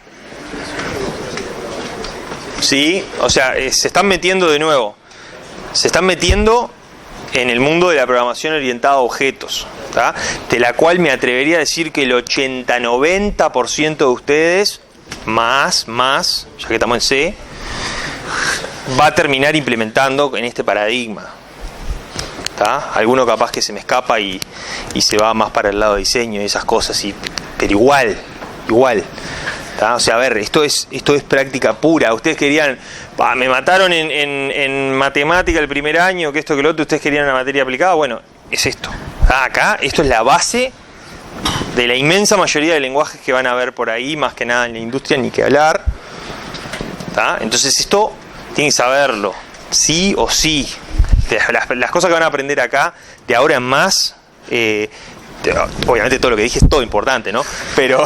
Sí, o sea, se están metiendo de nuevo. Se están metiendo en el mundo de la programación orientada a objetos, ¿tá? De la cual me atrevería a decir que el 80-90% de ustedes, más, ya que estamos en C, va a terminar implementando en este paradigma. ¿Tá? Alguno capaz que se me escapa y se va más para el lado de diseño y esas cosas, pero igual. ¿Tá? O sea, a ver, esto es práctica pura. Ustedes querían, me mataron en matemática el primer año, que esto que lo otro, ustedes querían una materia aplicada. Bueno, es esto. Acá, esto es la base de la inmensa mayoría de lenguajes que van a ver por ahí, más que nada en la industria, ni que hablar. ¿Tá? Entonces esto tienen que saberlo, sí o sí. Las cosas que van a aprender acá, de ahora en más, obviamente todo lo que dije es todo importante, ¿no? Pero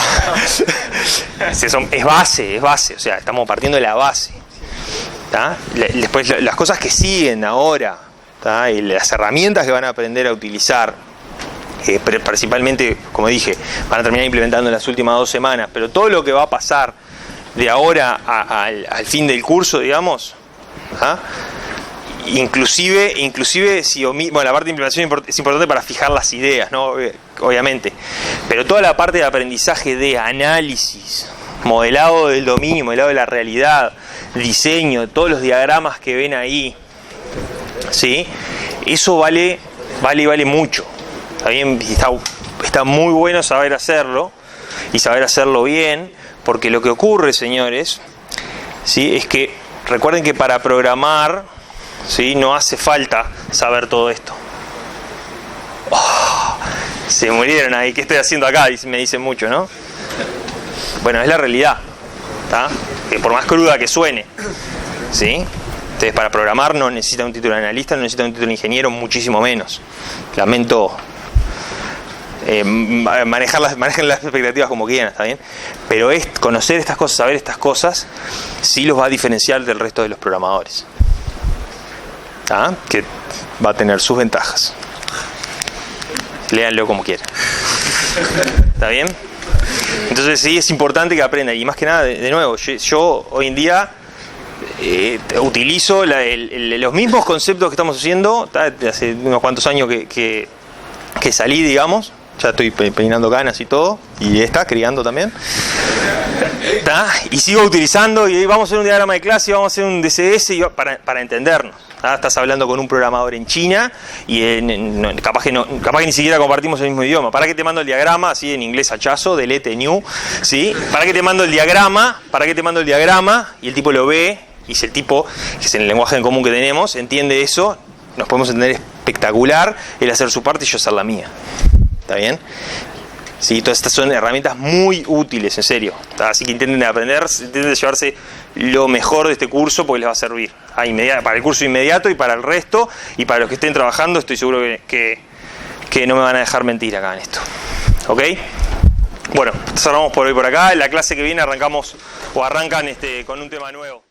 es base, o sea, estamos partiendo de la base. ¿Tá? Después las cosas que siguen ahora, ¿tá? Y las herramientas que van a aprender a utilizar, principalmente, como dije, van a terminar implementando en las últimas 2 semanas, pero todo lo que va a pasar de ahora al fin del curso, digamos, ¿tá? Inclusive bueno, la parte de implementación es importante para fijar las ideas, ¿no? Obviamente, pero toda la parte de aprendizaje de análisis, modelado del dominio, modelado de la realidad, diseño, todos los diagramas que ven ahí, ¿sí? Eso vale mucho. Está bien, está muy bueno saber hacerlo y saber hacerlo bien, porque lo que ocurre, señores, ¿sí? Es que recuerden que para programar, ¿sí? No hace falta saber todo esto. Se murieron ahí. ¿Qué estoy haciendo acá? Me dicen mucho, ¿no? Bueno, es la realidad, ¿tá? Que por más cruda que suene, ¿sí? Entonces, para programar no necesita un título de analista, no necesita un título de ingeniero, muchísimo menos. Lamento manejar las expectativas como quieran, ¿está bien? Pero conocer estas cosas, saber estas cosas, sí los va a diferenciar del resto de los programadores. ¿Ah? Que va a tener sus ventajas. Léanlo como quieran. ¿Está bien? Entonces sí, es importante que aprendan. Y más que nada, de nuevo, yo hoy en día utilizo los mismos conceptos que estamos haciendo. Hace unos cuantos años que salí, digamos. Ya estoy peinando canas y todo. Y criando también. ¿Tá? Y sigo utilizando. Y vamos a hacer un diagrama de clase, vamos a hacer un DCS para entendernos. Estás hablando con un programador en China y capaz que ni siquiera compartimos el mismo idioma. ¿Para qué te mando el diagrama? Así en inglés hachazo, delete new, ¿sí? ¿Para qué te mando el diagrama? Y el tipo lo ve, y si el tipo, que es en el lenguaje en común que tenemos, entiende eso, nos podemos entender espectacular, él hacer su parte y yo hacer la mía. ¿Está bien? Sí, todas estas son herramientas muy útiles, en serio. Así que intenten aprender, intenten llevarse lo mejor de este curso porque les va a servir para el curso inmediato y para el resto, y para los que estén trabajando estoy seguro que no me van a dejar mentir acá en esto. ¿Ok? Bueno, cerramos por hoy por acá. En la clase que viene arrancan con un tema nuevo.